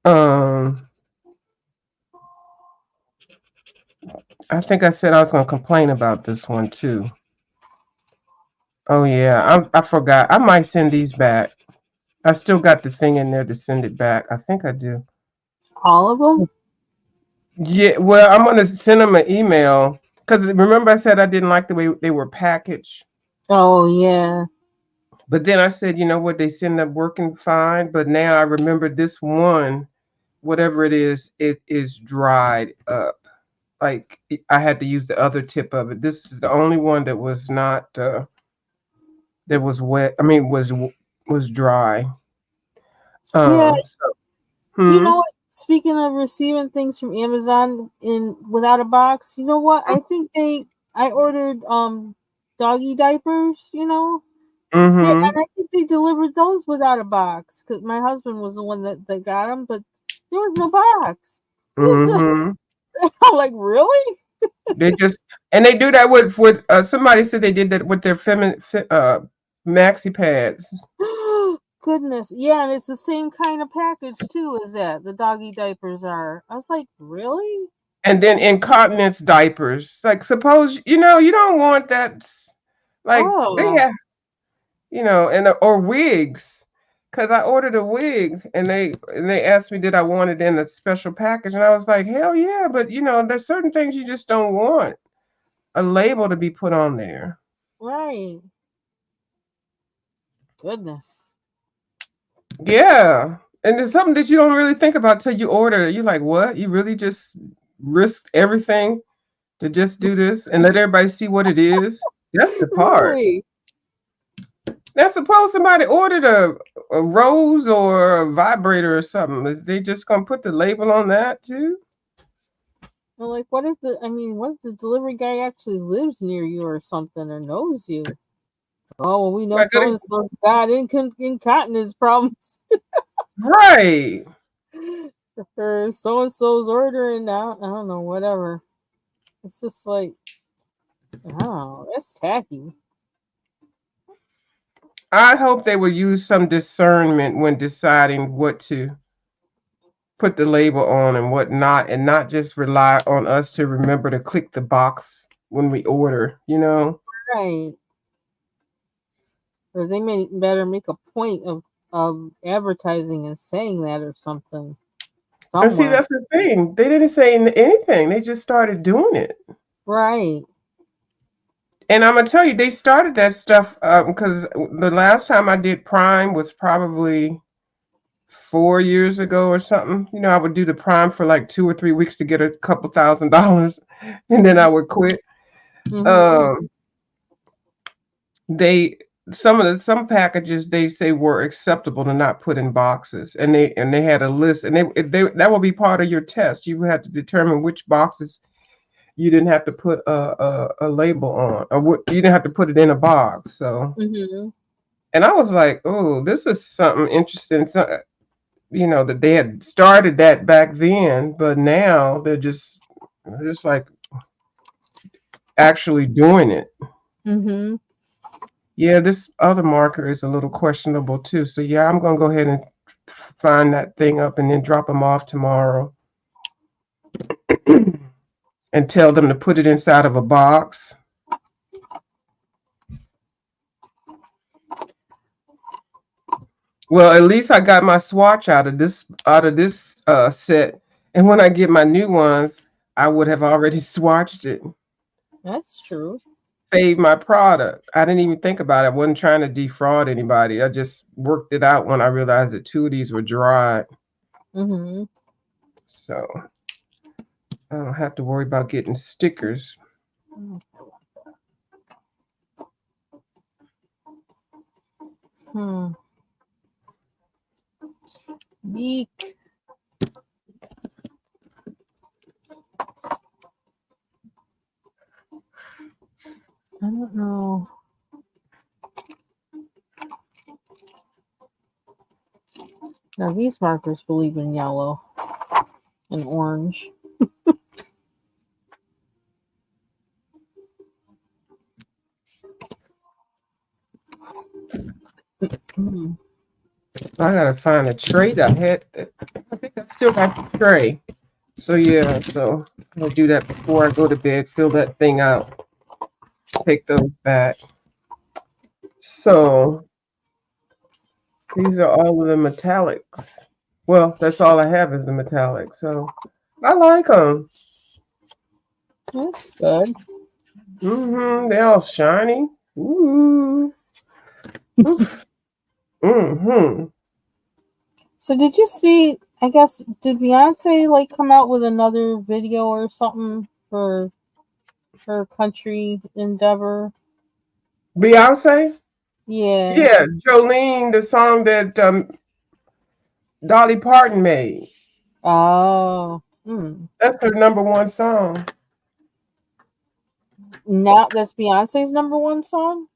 Um, I think I said I was going to complain about this one too. Oh yeah, I forgot. I might send these back. I still got the thing in there to send it back. I think I do. All of them? Yeah, well, I'm gonna send them an email because remember I said I didn't like the way they were packaged. Oh yeah, But then I said, you know what, they ended up working fine. But now I remember this one, whatever it is dried up. Like I had to use the other tip of it. This is the only one that was not that was wet. I mean, was dry. yeah. So, You hmm. know what? Speaking of receiving things from Amazon in without a box, you know what? I ordered doggy diapers, Mm-hmm. and I think they delivered those without a box because my husband was the one that got them, but there was no box. This Mm-hmm. I'm like, really? They just And they do that with somebody said they did that with their maxi pads. Goodness. Yeah, and it's the same kind of package too as that. The doggy diapers are. I was like, really? And then incontinence diapers. Like, suppose you don't want that. Like they Oh, have, and or wigs. Cause I ordered a wig and they asked me did I want it in a special package and I was like hell yeah, but there's certain things you just don't want a label to be put on there. right. Goodness. Yeah, and it's something that you don't really think about till you order it. You're like, what? You really just risked everything to just do this and let everybody see what it is? That's the part. Really? Now, suppose somebody ordered a rose or a vibrator or something. Is they just gonna put the label on that too? Well, like, what if what if the delivery guy actually lives near you or something or knows you? Oh, well, we know Like, so and so's got incontinence problems. right. Or so and so's ordering now. I don't know, whatever. It's just like, oh, that's tacky. I hope they will use some discernment when deciding what to put the label on and what not, and not just rely on us to remember to click the box when we order. Right. Or they may better make a point of advertising and saying that or something And see, somewhere. that's the thing. They didn't say anything. They just started doing it. Right. And I'm gonna tell you, they started that stuff because the last time I did Prime was probably 4 years ago or something. I would do the Prime for like 2 or 3 weeks to get a couple $1,000s, and then I would quit. Mm-hmm. Um, they some packages they say were acceptable to not put in boxes, and they had a list, and they that will be part of your test. You had to determine which boxes you didn't have to put a label on, or what you didn't have to put it in a box. So, Mm-hmm. and I was like, oh, this is something interesting. So, that they had started that back then, but now they're just like actually doing it. Mm-hmm. Yeah, this other marker is a little questionable too. So yeah, I'm gonna go ahead and find that thing up and then drop them off tomorrow and tell them to put it inside of a box. Well, at least I got my swatch out of this set, and when I get my new ones, I would have already swatched it, That's true. saved my product. I didn't even think about it. I wasn't trying to defraud anybody. I just worked it out when I realized that two of these were dry, Mm-hmm. so I don't have to worry about getting stickers. Hmm. Meek. I don't know. Now these markers believe in yellow and orange. Hmm. I gotta find a tray that I had. I think I still got the tray. So yeah, so I'm gonna do that before I go to bed. Fill that thing out. Take those back. So these are all of the metallics. Well, that's all I have is the metallic. So I like them. That's good. They're all shiny. Ooh. Oof. So did you see? I guess did Beyonce like come out with another video or something for her country endeavor? Beyonce. Yeah. Yeah, Jolene, the song that Dolly Parton made. Oh. Hmm. That's her number one song. Now that's Beyonce's number one song.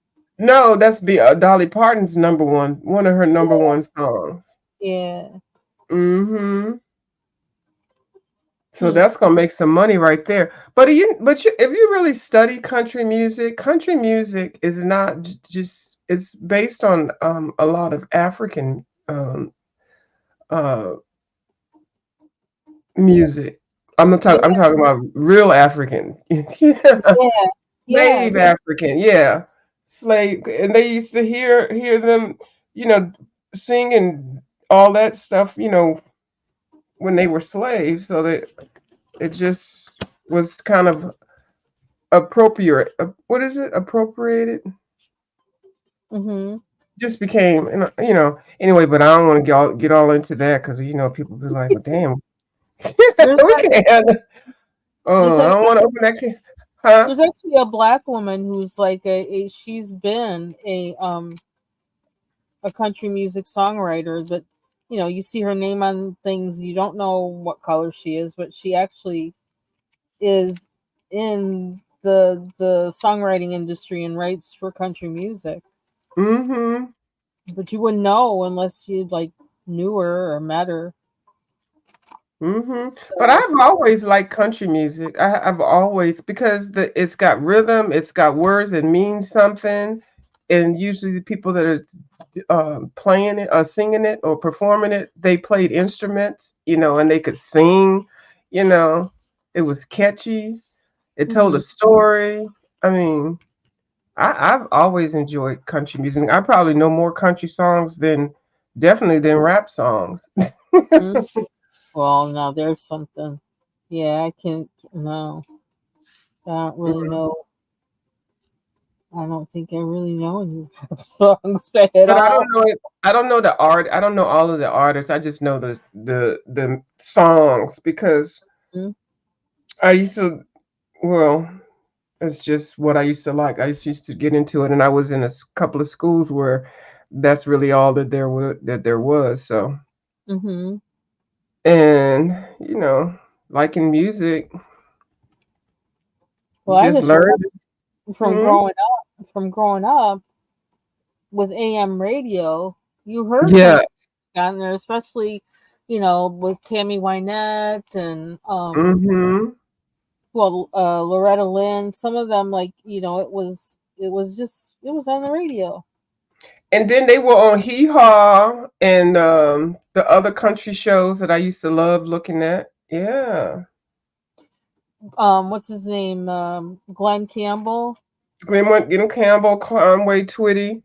No, that's Dolly Parton's one of her number one songs. Yeah. hmm So Hmm. that's gonna make some money right there. If you really study country music is not just it's based on a lot of African uh music. Yeah, I'm talking about real African. Yeah. yeah, yeah. Slave African, yeah. Slave, and they used to hear them, you know, singing all that stuff, when they were slaves, so that it just was kind of appropriate. What is it? Appropriated. Mm-hmm. Just became, anyway. But I don't want to get all into that because people be like, "Well, damn, There's we can't." there's Oh, I don't actually want to open that can. Huh? there's actually a black woman who's like she's been a country music songwriter, but you see her name on things, you don't know what color she is, but she actually is in the songwriting industry and writes for country music. Mm-hmm. But you wouldn't know unless you like knew her or met her. But So I've it's always liked country music. I've always because it's got rhythm, it's got words that mean something, and usually the people that are playing it or singing it or performing it, they played instruments, and they could sing. You know, it was catchy. It told a mhm, story. I mean, I've always enjoyed country music. I probably know more country songs than definitely than rap songs. mhm. Well, now there's something. Yeah, I can't. No, I don't really know. I don't think I really know any rap songs at But I all. don't know it. I don't know the art. I don't know all of the artists. I just know the songs because Mhm, I used to. Well, it's just what I used to like. I used to get into it, and I was in couple of schools where that's really all that there was. So, mhm. and liking music, you Well, I just just learn. remember from Hmm. growing up with AM radio, you heard Yeah. country on there, especially with Tammy Wynette and Hmm. Loretta Lynn. Some of them, like it was on the radio. And then they were on Hee Haw and the other country shows that I used to love looking at. Yeah. What's his name? Glenn Campbell, Glenn Campbell, Conway Twitty,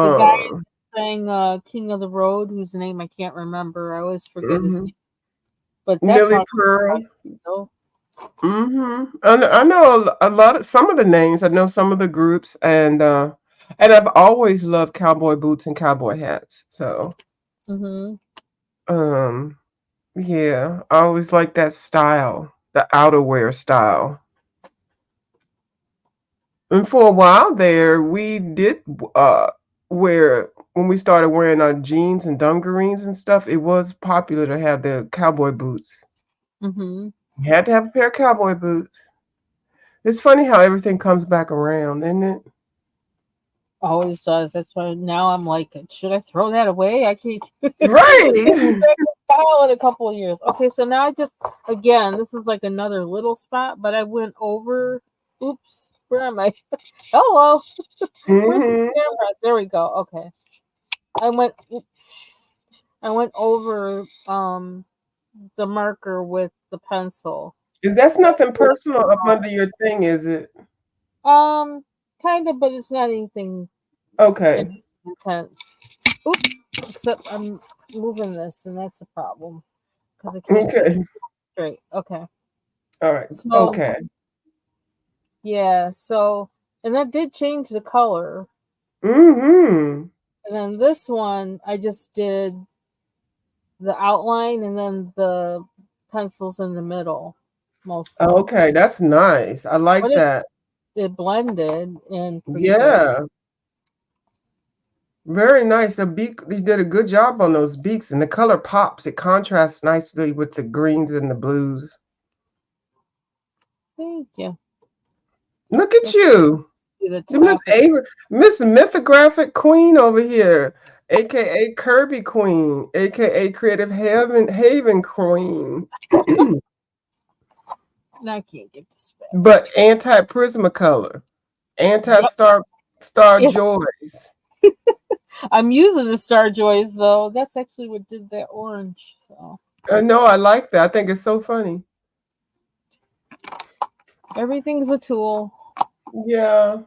the guy um, sang King of the Road, whose name I can't remember. I always forget his mhm, name, but that Millie song. Pearl. I know a lot of some of the names. I know some of the groups, and I've always loved cowboy boots and cowboy hats. So, Mm-hmm. um, yeah, I always like that style, the outerwear style. And for a while there, we did wear when we started wearing our jeans and dungarees and stuff. It was popular to have the cowboy boots. Mm-hmm. You had to have a pair of cowboy boots. It's funny how everything comes back around, isn't it? Always does. That's why now I'm like, should I throw that away? I can't. It's gonna be Right. back in style in a couple of years. Okay, so now I just again, this is like another little spot, but I went over. Oops, where am I? Hello, where's the Hmm. camera? There we go. Okay, I went. Oops, I went over the marker with the pencil. Is that's That's nothing personal up under your thing, is it? kind of, but it's not anything Okay. intense. Oops, except I'm moving this, and that's a problem because I can't keep it Okay. straight. Okay, All right. so Okay. yeah, and that did change the color. Hmm. And then this one, I just did the outline and then the pencils in the middle, mostly. Okay, that's nice. I like But that. it blended in pretty good. Yeah. Very nice. You did a good job on those beaks, and the color pops. It contrasts nicely with the greens and the blues. Thank you. Look at Let's you, do the the Miss top. Miss Mythographic Queen over here, aka Kirby Queen, aka Creative Haven Queen. No, I can't get this back. But anti-Prismacolor, Yep. anti-Star Yes. Joys. I'm using the Star Joys though. That's actually what did that orange. So No, I like that. I think it's so funny. everything's a tool. Yeah.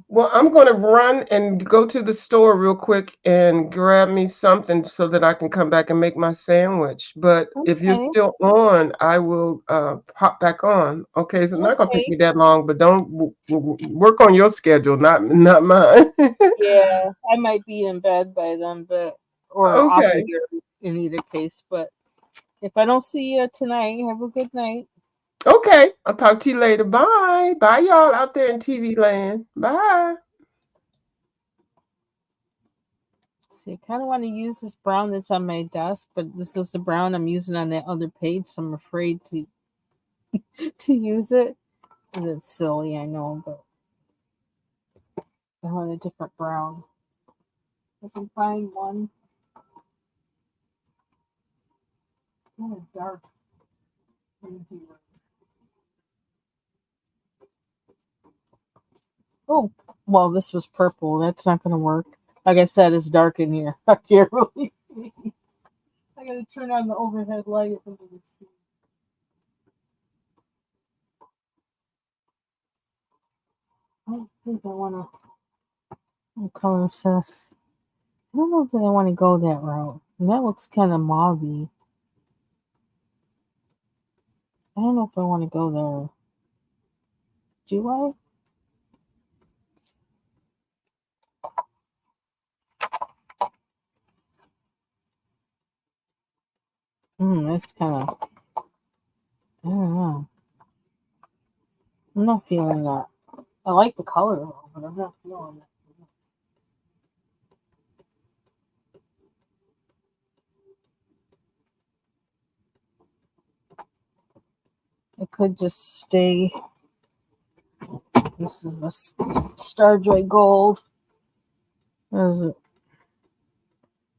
Well, I'm going to run and go to the store real quick and grab me something so that I can come back and make my sandwich. But if you're Okay. still on, I will pop back on. Okay, so it's not going to take Okay. me that long, but don't work on your schedule, not mine. Yeah, I might be in bed by then, but or off of Okay. here in either case. But if I don't see you tonight, have a good night. Okay. I'll talk to you later. Bye. Bye, y'all out there in TV land. Bye. See, I kind of want to use this brown that's on my desk, but this is the brown I'm using on that other page, so I'm afraid to to use it. And it's silly, I know, but I want a different brown. I can find one. It's kind of dark in here. Oh, well, this was purple. That's not going to work. Like I said, it's dark in here. I can't really see. I gotta turn on the overhead light. I don't think I want to color assess. I don't know if I want to go that route. And that looks kind of mauvey. I don't know if I want to go there. Do I? That's kind of. I don't know. I'm not feeling that. I like the color though, but I'm not feeling it. I could just stay. This is a Starjoy Gold. What is it?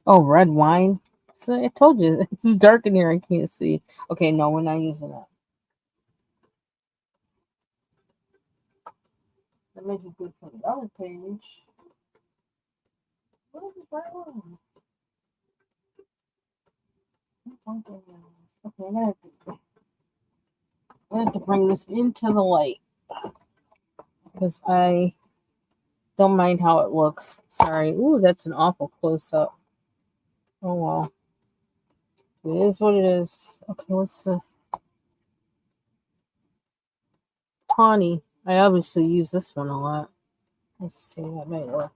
Oh, red wine. So I told you it's dark in here. I can't see. Okay, no, we're not using that. That might be good for the other page. What is that one? Okay, I have to bring this into the light because I don't mind how it looks. Sorry. Ooh, that's an awful close up. Oh well. It is what it is. Okay, what's this? Tawny. I obviously use this one a lot. Let's see, that might work.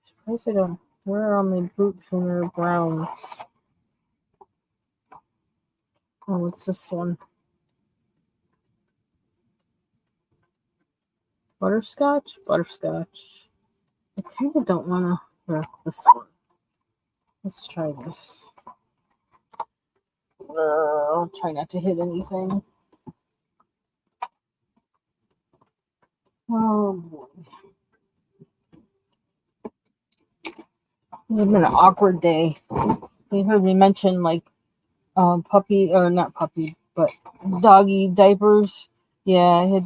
Surprised I don't. Where are my boot finger browns? Oh, what's this one? Butterscotch? Butterscotch. I kind of don't want to. This one. Let's try this. I'll try not to hit anything. Oh boy. This has been an awkward day. You heard me mention like puppy or not puppy, but doggy diapers. Yeah,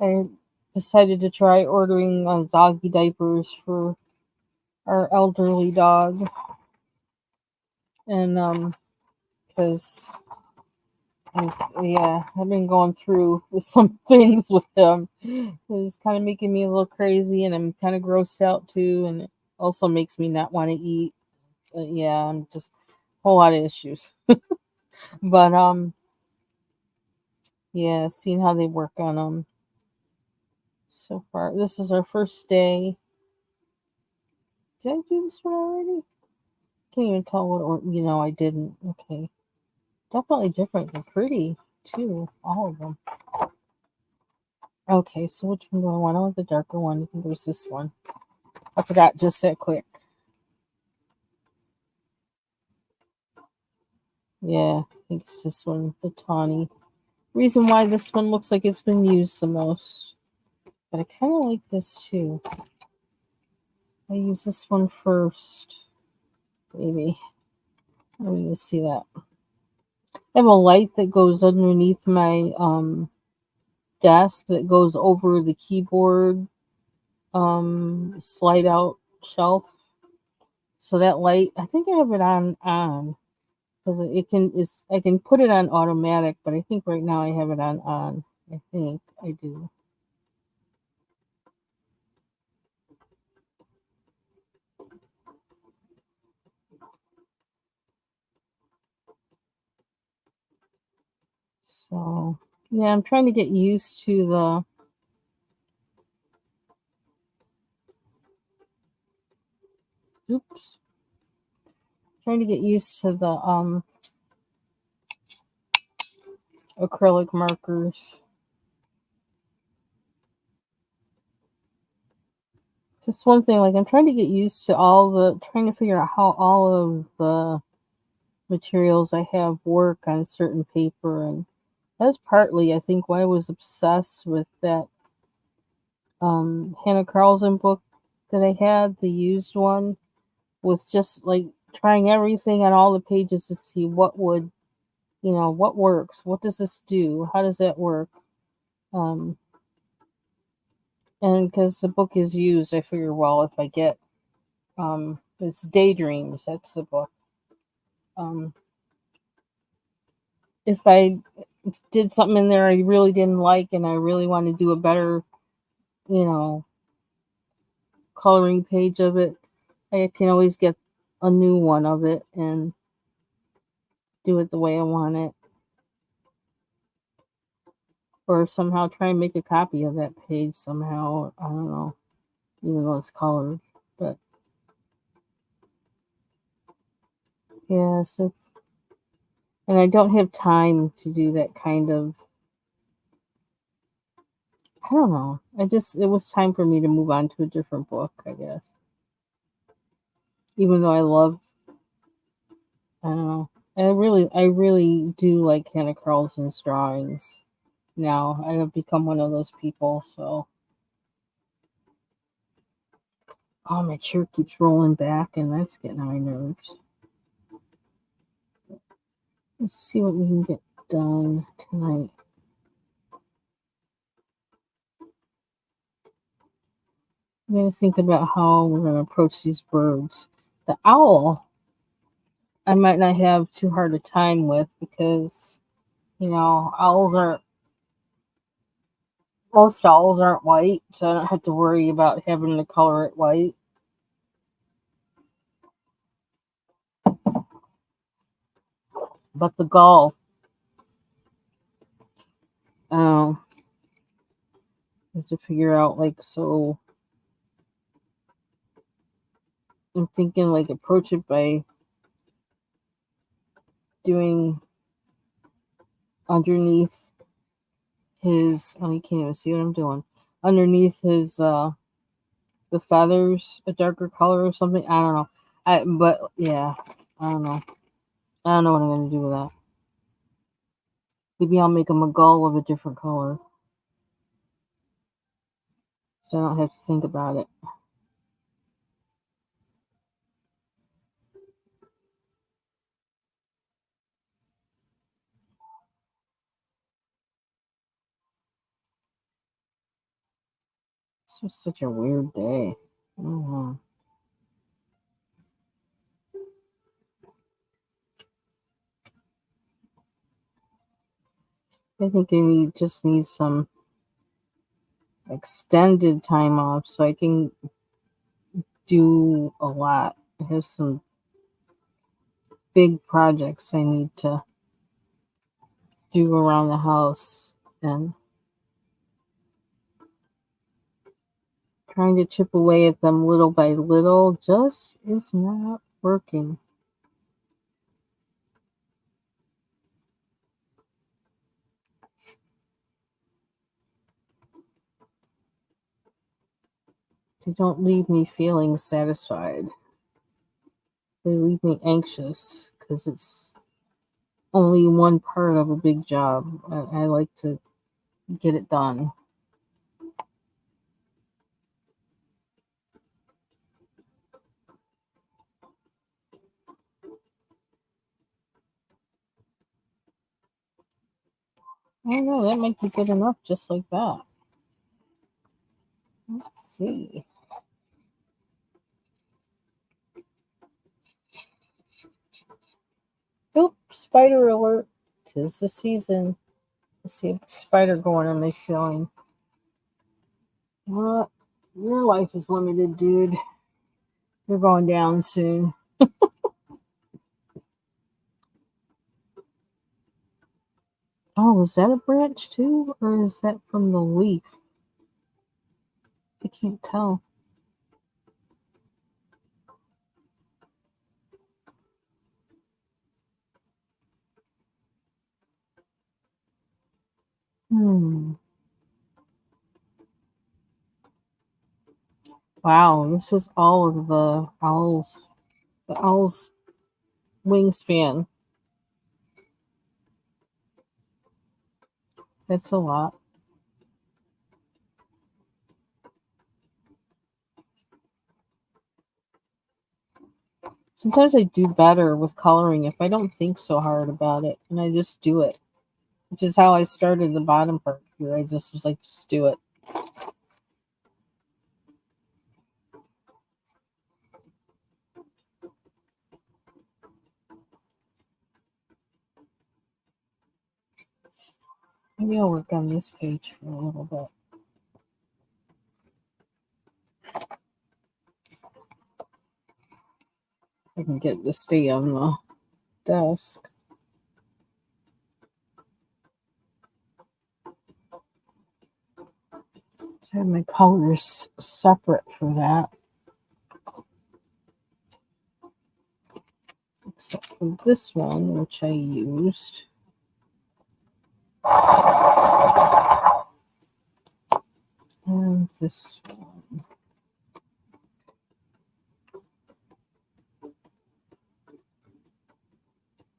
I decided to try ordering doggy diapers for our elderly dog, and because yeah, I've been going through with some things with him. It's kind of making me a little crazy, and I'm kind of grossed out too, and it also makes me not want to eat. Yeah, I'm just a whole lot of issues. But yeah, seeing how they work on them so far. This is our first day. Did I do this one already? Can't even tell I didn't. Okay. Definitely different. They're pretty too. All of them. Okay, so which one do I want? I want the darker one. I think it was this one. I forgot just that quick. Yeah, I think it's this one, the tawny. Reason why this one looks like it's been used the most. But I kind of like this too. I use this one first. Maybe. Let me just see that. I have a light that goes underneath my desk that goes over the keyboard slide out shelf. So that light, I think I have it on because I can put it on automatic, but I think right now I have it on. I think I do. So yeah, I'm trying to get used to the oops. Trying to get used to the acrylic markers. Just one thing, like I'm trying to get used to trying to figure out how all of the materials I have work on certain paper, and that's partly I think why I was obsessed with that Hannah Carlson book that I had, the used one, was just like trying everything on all the pages to see what would, what works, what does this do, how does that work, um, and because the book is used, I figure, well, if I get, it's Daydreams, that's the book. Um, if I did something in there I really didn't like and I really want to do a better, you know, coloring page of it, I can always get a new one of it and do it the way I want it. Or somehow try and make a copy of that page somehow. I don't know, even though it's colored. But yeah, so, and I don't have time to do that kind of, I don't know. It was time for me to move on to a different book, I guess. Even though I don't know. I really do like Hannah Carlson's drawings now. I have become one of those people, so. Oh, my chair keeps rolling back, and that's getting on my nerves. Let's see what we can get done tonight. I'm going to think about how we're going to approach these birds. The owl, I might not have too hard a time with because, most owls aren't white, so I don't have to worry about having to color it white. But the gull, I have to figure out, so I'm thinking, approach it by doing underneath his, oh, you can't even see what I'm doing, underneath his, the feathers, a darker color or something. I don't know. But yeah, I don't know. I don't know what I'm going to do with that. Maybe I'll make him a gull of a different color. So I don't have to think about it. This was such a weird day. I don't know. I think I just need some extended time off so I can do a lot. I have some big projects I need to do around the house, and trying to chip away at them little by little just is not working. They don't leave me feeling satisfied. They leave me anxious because it's only one part of a big job. I like to get it done. I don't know, that might be good enough just like that. Let's see. Oop, spider alert. 'Tis the season. I see a spider going on my ceiling. What? Your life is limited, dude. You're going down soon. Oh, is that a branch too? Or is that from the leaf? I can't tell. Hmm. Wow, this is all of the owls. The owl's wingspan. That's a lot. Sometimes I do better with coloring if I don't think so hard about it and I just do it. Which is how I started the bottom part here. I just was like, just do it. Maybe I'll work on this page for a little bit. I can get this stay on the desk. So I have my colors separate for that. Except for this one, which I used. And this one.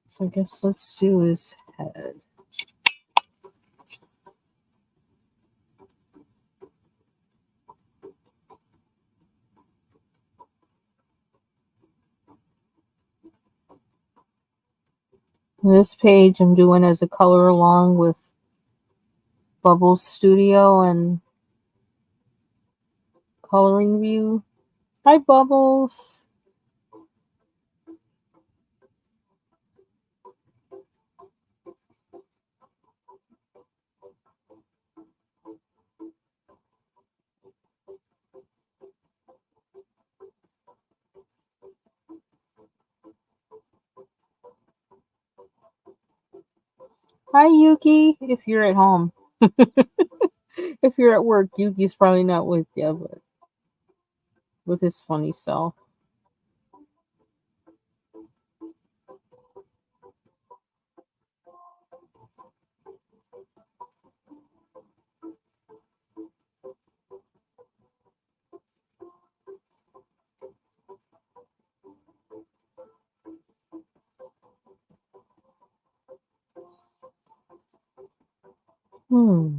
So I guess let's do his head. This page I'm doing as a color along with Bubbles Studio and Coloring View. Hi, Bubbles. Hi, Yuki, if you're at home. If you're at work, Yuki's probably not with you, but with his funny self. Hmm.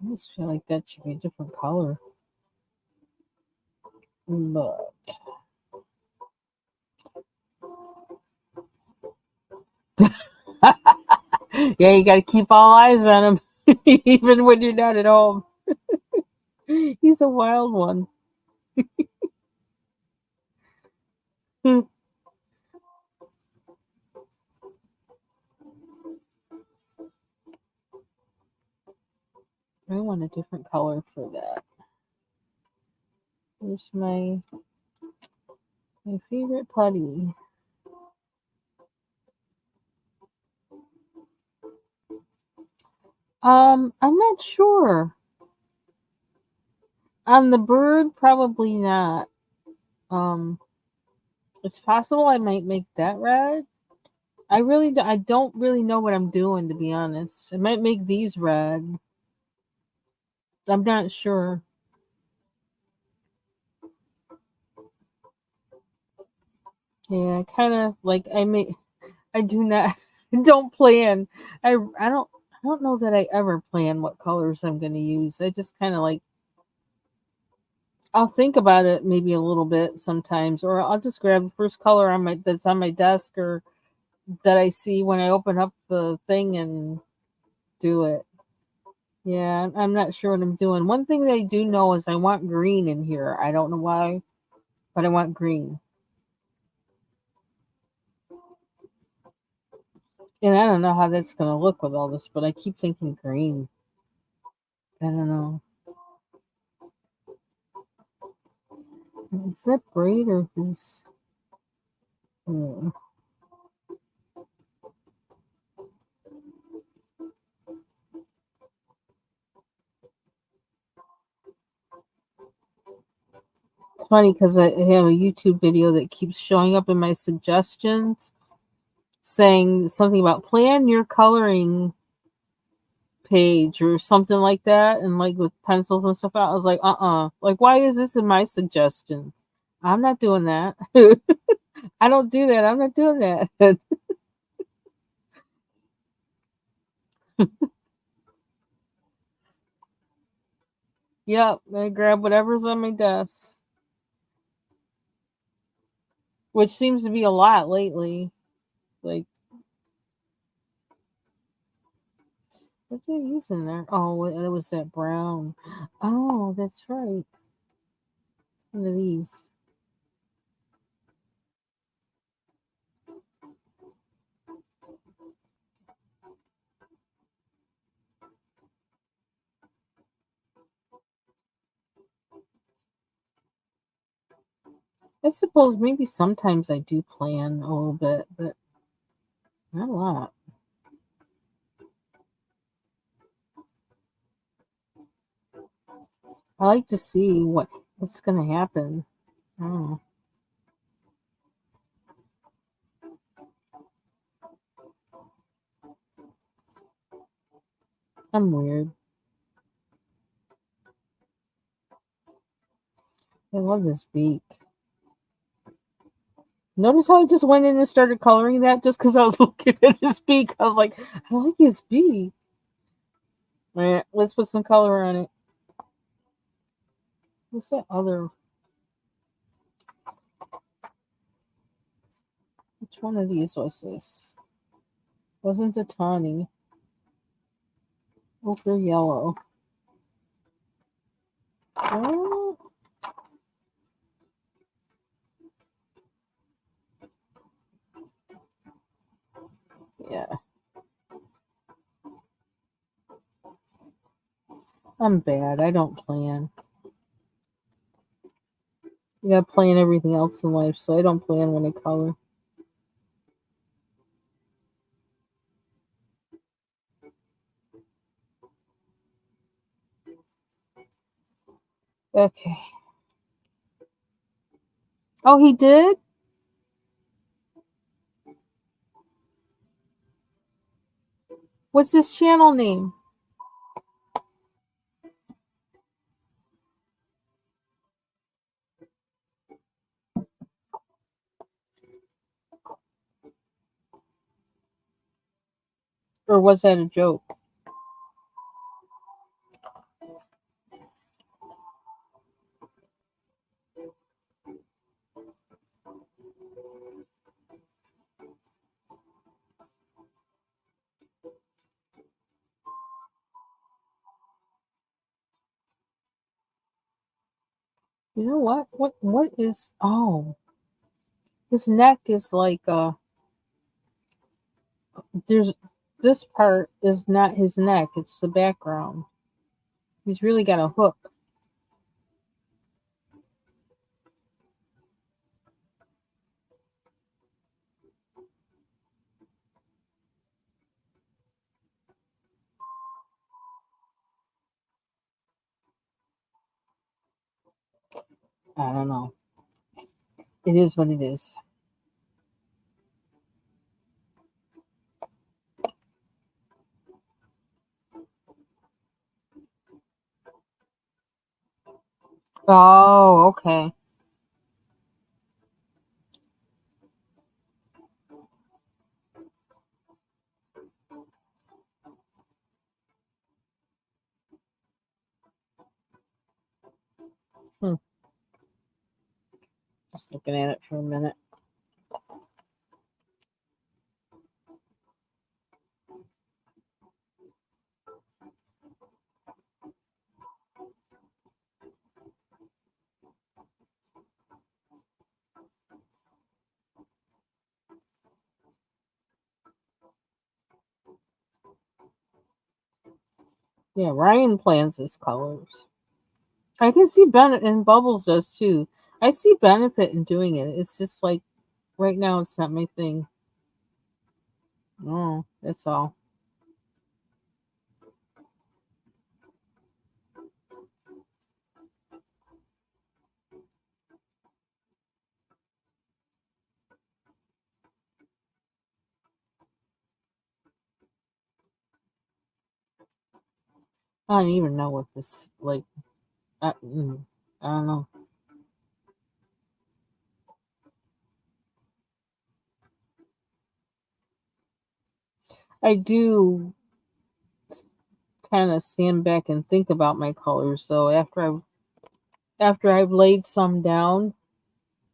I almost feel like that should be a different color. But yeah, you gotta keep all eyes on him, even when you're not at home. He's a wild one. I want a different color for that. Here's my favorite putty. I'm not sure. On the bird, probably not. Um, it's possible I might make that red. I don't really know what I'm doing, to be honest. I might make these red. I'm not sure. Yeah, kind of like I do not don't plan. I don't know that I ever plan what colors I'm going to use. I just kind of like I'll think about it maybe a little bit sometimes, or I'll just grab the first color on my that's on my desk or that I see when I open up the thing and do it. Yeah, I'm not sure what I'm doing. One thing that I do know is I want green in here. I don't know why, but I want green. And I don't know how that's going to look with all this, but I keep thinking green. I don't know. Is that braid or piece? Hmm. It's funny because I have a YouTube video that keeps showing up in my suggestions saying something about plan your coloring page or something like that, and like with pencils and stuff out. I was like, like why is this in my suggestions? I'm not doing that. I don't do that. I'm not doing that. Yep, I grab whatever's on my desk, which seems to be a lot lately. Like, what did I use in there? Oh, it was that brown. Oh, that's right. One of these. I suppose maybe sometimes I do plan a little bit, but not a lot. I like to see what's gonna happen. Oh, I'm weird. I love this beak. Notice how I just went in and started coloring that just because I was looking at his beak. I was like, I like his beak. All right, let's put some color on it. What's that other? Which one of these was this? Wasn't it tawny? Ochre yellow. Oh, yeah. I'm bad. I don't plan. You gotta plan everything else in life, so I don't plan when I color. Okay. Oh, he did? What's his channel name? Or was that a joke? You know what? What is oh, his neck is like there's this part is not his neck, it's the background. He's really got a hook. I don't know. It is what it is. Oh, okay. Hmm. Just looking at it for a minute. Yeah, Ryan plans his colors. I can see benefit, and Bubbles does too. I see benefit in doing it. It's just like right now, it's not my thing. Oh, that's all. I don't even know what this like. I don't know. I do kind of stand back and think about my colors though. After I've laid some down,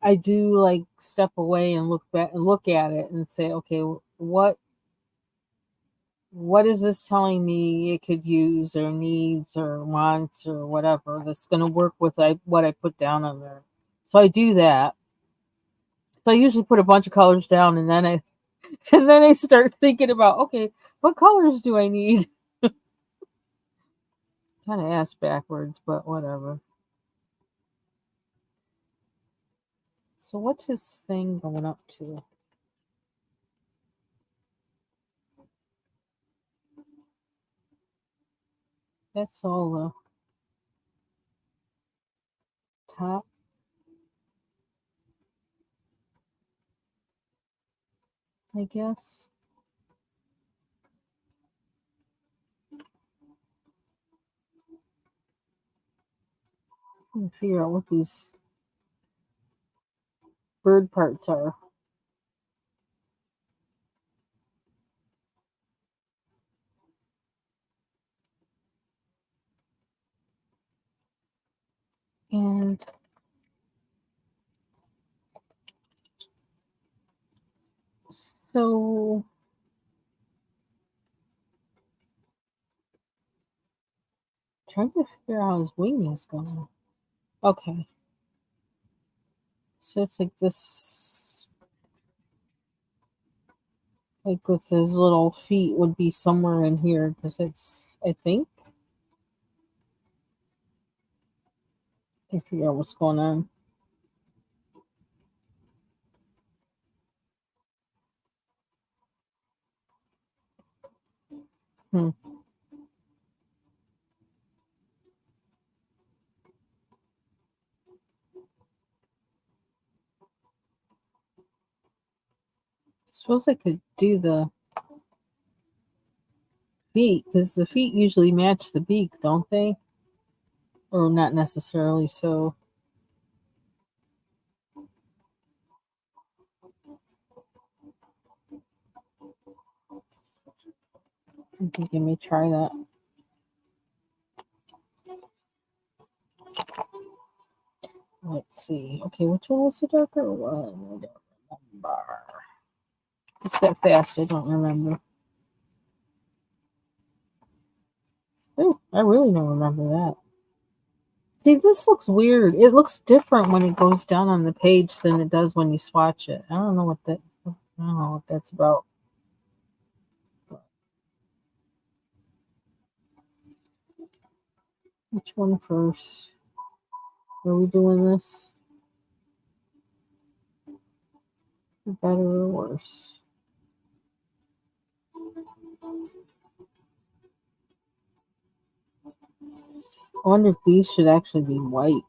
I do like step away and look back and look at it and say, okay, what is this telling me it could use or needs or wants or whatever that's going to work with what I put down on there. So I do that. So I usually put a bunch of colors down and then I and then I start thinking about, okay, what colors do I need? Kind of ass backwards, but whatever. So what's his thing going up to? That's all the top, I guess. Let me figure out what these bird parts are. And so trying to figure out how his wing is going. Okay. So it's like this, like with his little feet would be somewhere in here because it's, I think, I figure out what's going on. Hmm. I suppose I could do the feet because the feet usually match the beak, don't they? Or not necessarily. So I think I may try that. Let's see. Okay, which one was the darker one? I don't remember. It's that fast, I don't remember. Oh, I really don't remember that. See, this looks weird. It looks different when it goes down on the page than it does when you swatch it. I don't know what that. I don't know what that's about. Which one first? Are we doing this better or worse? I wonder if these should actually be white.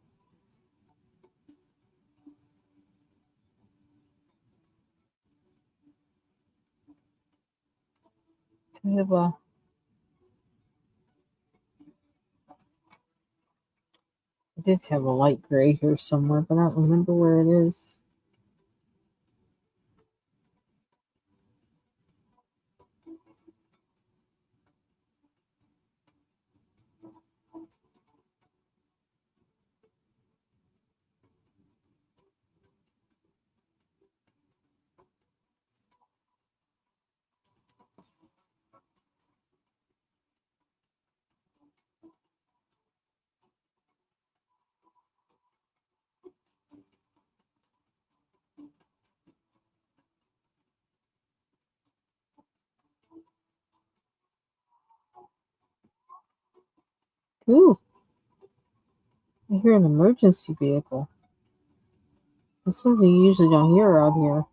I have a. I did have a light gray here somewhere, but I don't remember where it is. Ooh, I hear an emergency vehicle. It's something you usually don't hear around here.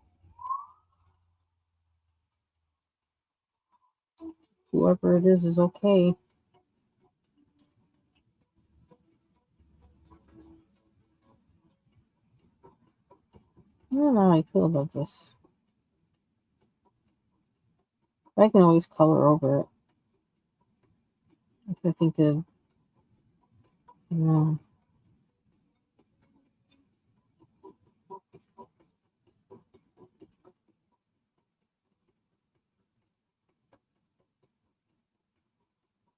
Whoever it is okay. I don't know how I feel about this. I can always color over it. If I think of, you know,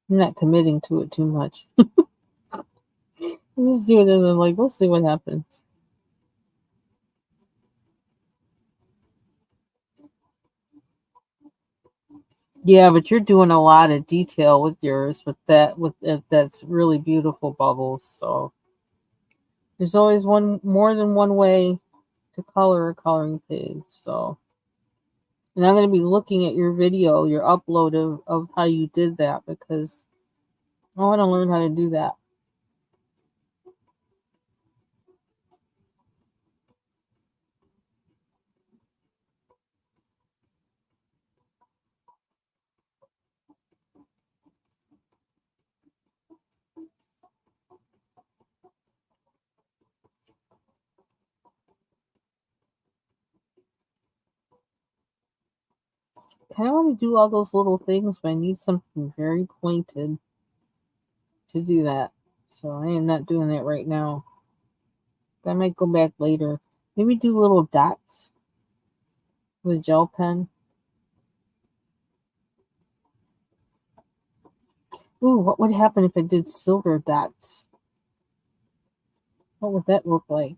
I'm not committing to it too much. I'm just doing it and then like, we'll see what happens. Yeah, but you're doing a lot of detail with yours with that with it, that's really beautiful bubbles. So there's always one more than one way to color a coloring page. So and I'm gonna be looking at your video, your upload of how you did that because I want to learn how to do that. Kind of want to do all those little things, but I need something very pointed to do that. So I am not doing that right now. I might go back later. Maybe do little dots with gel pen. Ooh, what would happen if I did silver dots? What would that look like?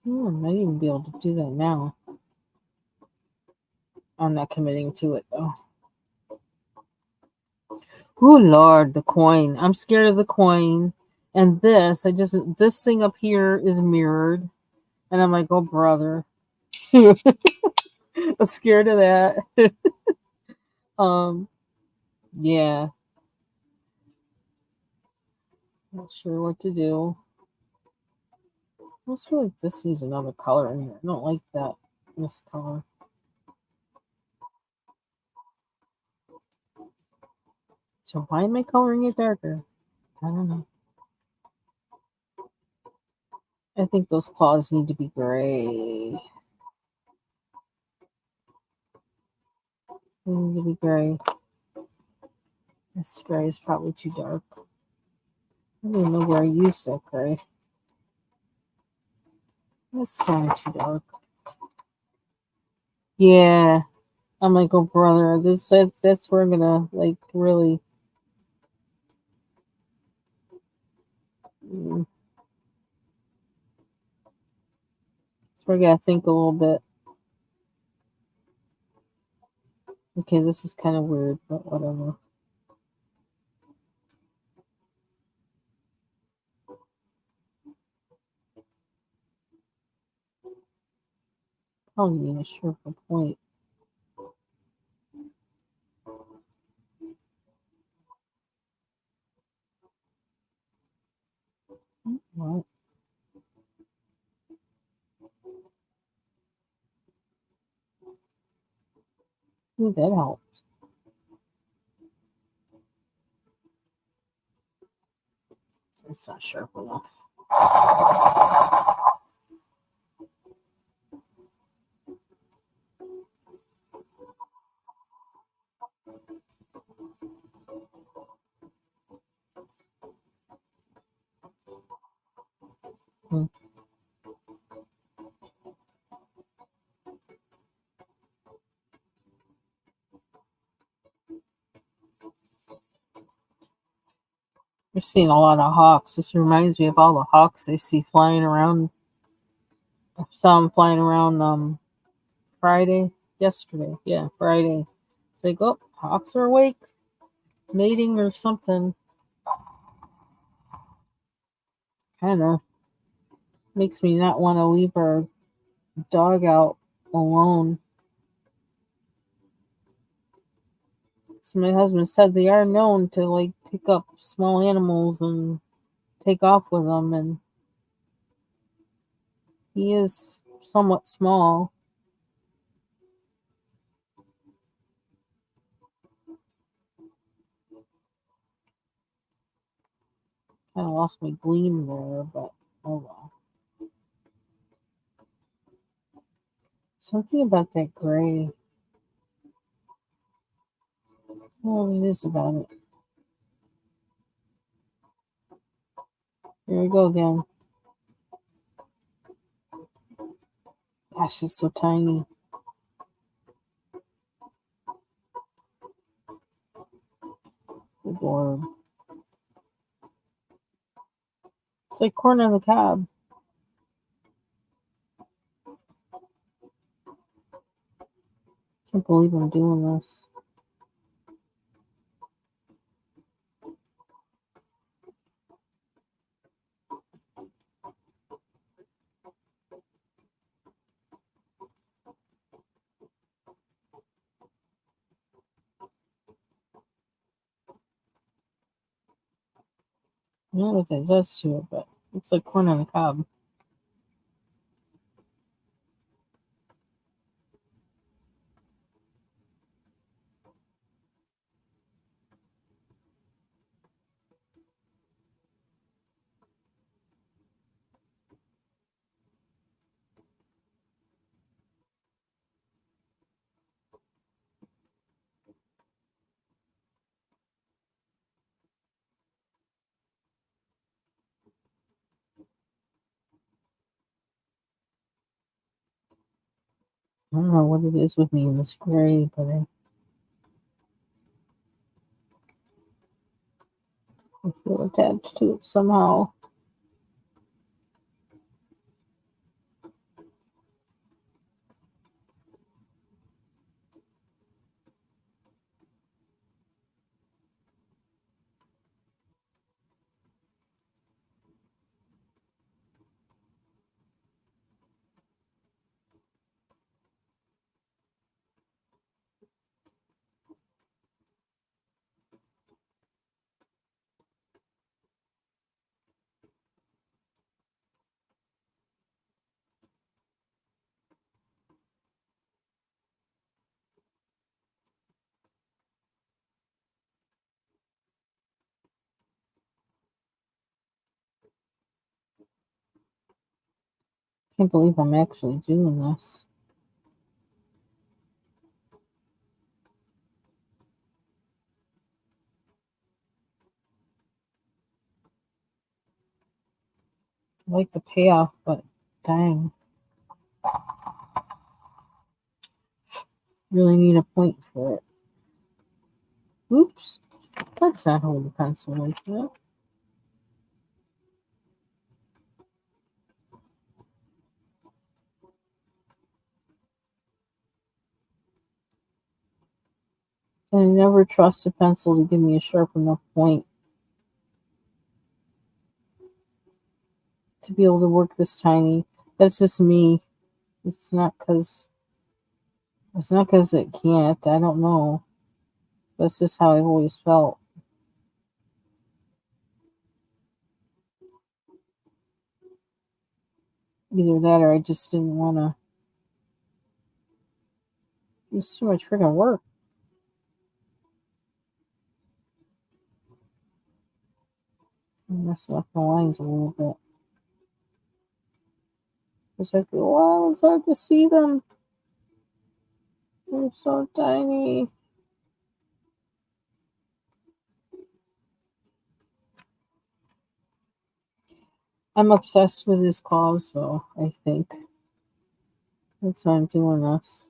I might even be able to do that now. I'm not committing to it though. Oh Lord, the coin. I'm scared of the coin. And this thing up here is mirrored. And I'm like, oh brother. I'm scared of that. um, yeah. Not sure what to do. I almost feel like this needs another color in here. I don't like that this color. So why am I coloring it darker? I don't know. I think those claws need to be gray. They need to be gray. This gray is probably too dark. I don't even know where I used that gray. That's kind of too dark. Yeah. I'm like, oh brother, that's where I'm gonna like really. Mm, that's where I gotta think a little bit. Okay, this is kind of weird, but whatever. Probably need a sharper point. What? Ooh, that helps. It's not sharp enough. Hmm. I've seen a lot of hawks. This reminds me of all the hawks I see flying around. I saw them flying around Friday, yesterday. Yeah, Friday. It's like, oh, hawks are awake, mating or something. Kind of makes me not want to leave our dog out alone. So my husband said they are known to like pick up small animals and take off with them, and he is somewhat small. Kind of lost my gleam there, but oh well. Something about that gray. Oh, it is about it. Here we go again. Gosh, it's so tiny. Good Lord. It's like corn on the cob. Can't believe I'm doing this. I don't know what that does to it, but it looks like corn on the cob. I don't know what it is with me in this gray, but I feel attached to it somehow. Can't believe I'm actually doing this. I like the payoff, but dang. Really need a point for it. Oops. That's not hold the pencil like that. I never trust a pencil to give me a sharp enough point to be able to work this tiny. That's just me. It's not because it can't. I don't know. That's just how I've always felt. Either that or I just didn't want to. It's too much freaking work. I'm messing up the lines a little bit. Because I feel, wow, it's hard to see them. They're so tiny. I'm obsessed with his claws, though, I think. That's why I'm doing this.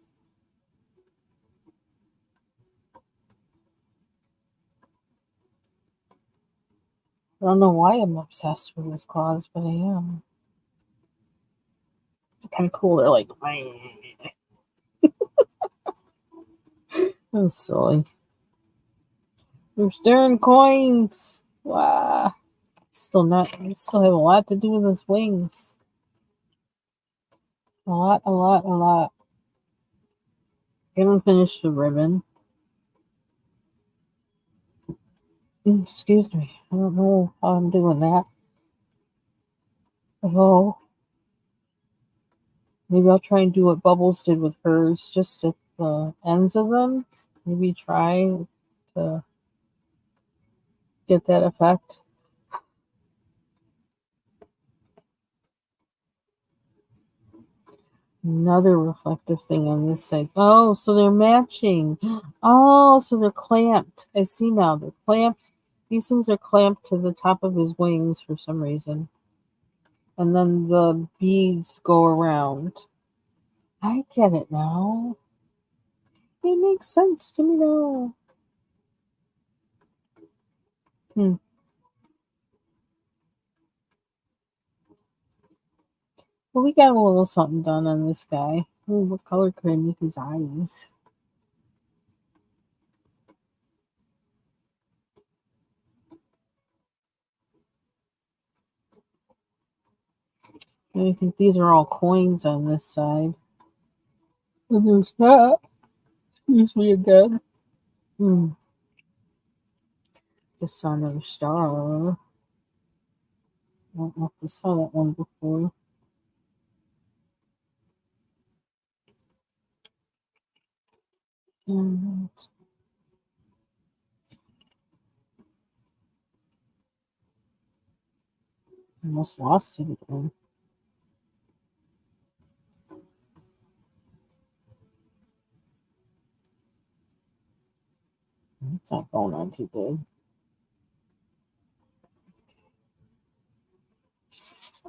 I don't know why I'm obsessed with his claws, but I am. They're kind of cool. They're like, I'm silly. There's darn coins. Wow. Still not. I still have a lot to do with his wings. A lot, a lot, a lot. I haven't finished the ribbon. Excuse me. I don't know how I'm doing that. Oh, maybe I'll try and do what Bubbles did with hers, just at the ends of them. Maybe try to get that effect. Another reflective thing on this side. Oh, so they're matching. Oh, so they're clamped. I see now. They're clamped. These things are clamped to the top of his wings for some reason. And then the beads go around. I get it now. It makes sense to me now. Hmm. Well, we got a little something done on this guy. Ooh, what color could I make his eyes? I think these are all coins on this side. And there's that. Excuse me again. Hmm. Just saw another star. I don't know if I saw that one before. And almost lost it again. It's not going on too good.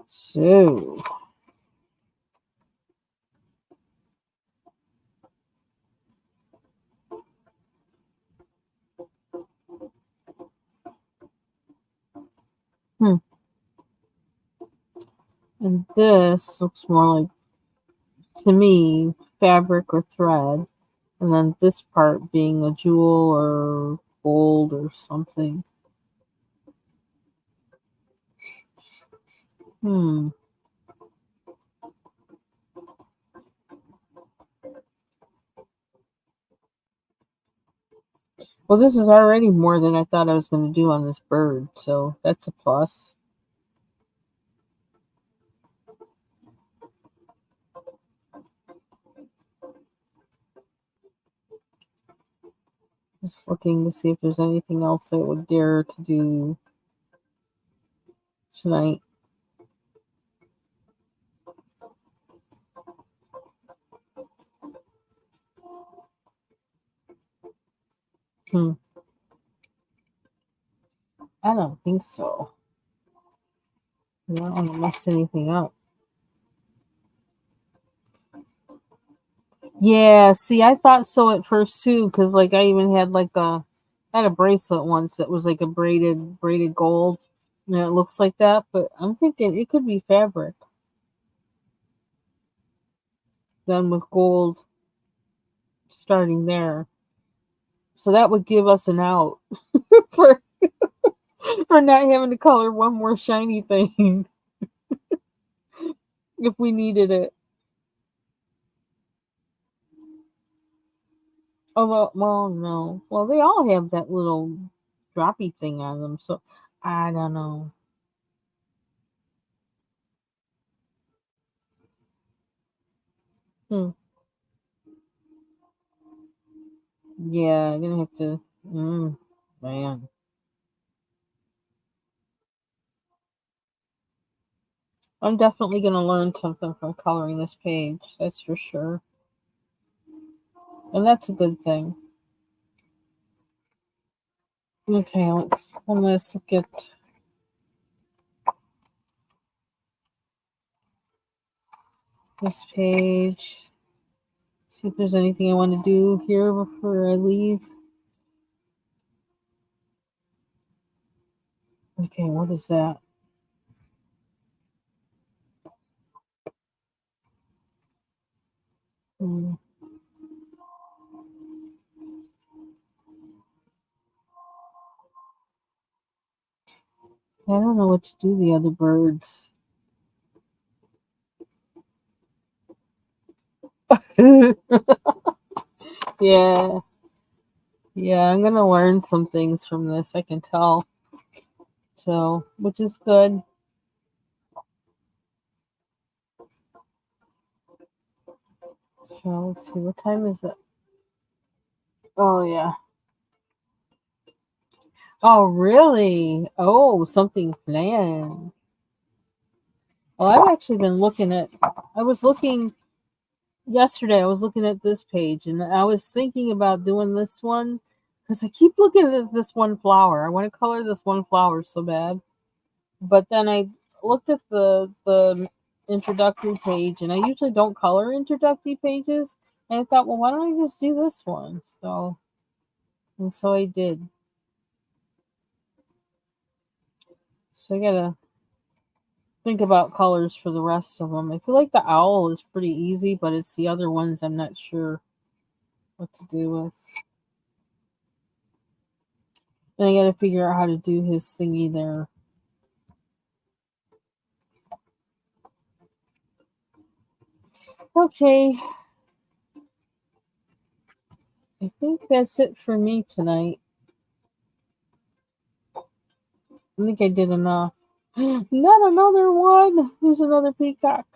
So, hmm. And this looks more like, to me, fabric or thread. And then this part being a jewel or gold or something. Hmm. Well, this is already more than I thought I was going to do on this bird, so that's a plus. Just looking to see if there's anything else I would dare to do tonight. Hmm. I don't think so. I don't want to mess anything up. Yeah, see, I thought so at first too, because like I even had I had a bracelet once that was like a braided gold, and it looks like that. But I'm thinking it could be fabric done with gold starting there, so that would give us an out for for not having to color one more shiny thing if we needed it. Although, well, no, well they all have that little droppy thing on them, so I don't know. Hmm. Yeah, I'm gonna have to. Man, I'm definitely gonna learn something from coloring this page. That's for sure, and that's a good thing. Okay, let's look at this page. See if there's anything I want to do here before I leave. Okay, what is that? Hmm, I don't know what to do. The other birds. Yeah, Yeah, I'm gonna learn some things from this. I can tell. So, which is good. So let's see, what time is it? Oh yeah. Oh really? Oh, something planned. Well, I've actually been looking at. I was looking yesterday. I was looking at this page, and I was thinking about doing this one because I keep looking at this one flower. I want to color this one flower so bad, but then I looked at the introductory page, and I usually don't color introductory pages. And I thought, well, why don't I just do this one? So I did. So I gotta think about colors for the rest of them. I feel like the owl is pretty easy, but it's the other ones I'm not sure what to do with. Then I gotta figure out how to do his thingy there. Okay, I think that's it for me tonight. I think I did enough. Not another one. There's another peacock.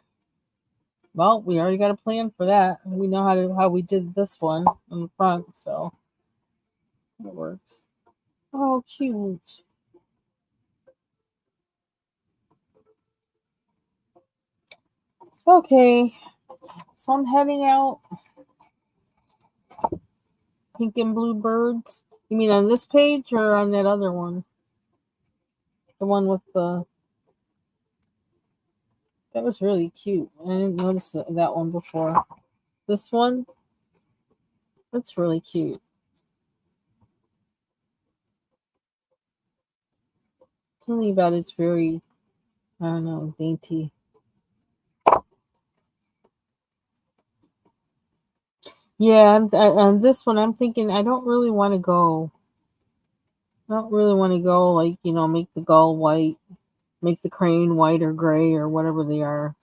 Well, we already got a plan for that. We know how we did this one in the front, so it works. Oh, cute. Okay, so I'm heading out. Pink and blue birds. You mean on this page or on that other one? The one with the that was really cute. I didn't notice that one before. This one, that's really cute. Something about it's very, I don't know, dainty. Yeah, on this one, I'm thinking I don't really want to go. I don't really want to go like make the gull white, make the crane white or gray or whatever they are.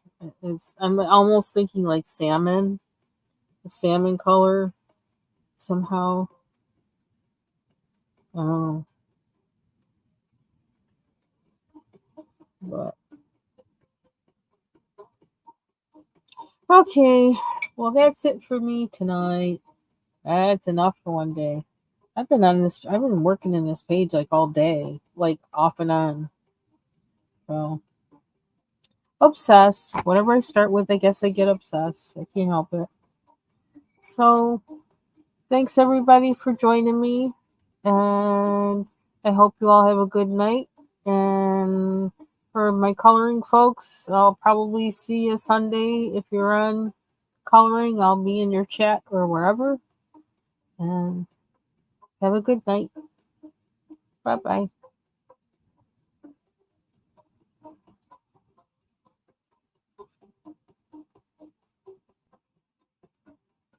I'm almost thinking like salmon, a salmon color somehow. I don't know, but okay. Well, that's it for me tonight. That's enough for one day. I've been working in this page like all day, like off and on. So obsessed. Whatever I start with, I guess I get obsessed. I can't help it. So thanks everybody for joining me, and I hope you all have a good night. And for my coloring folks, I'll probably see you Sunday if you're on coloring. I'll be in your chat or wherever. And have a good night. Bye bye.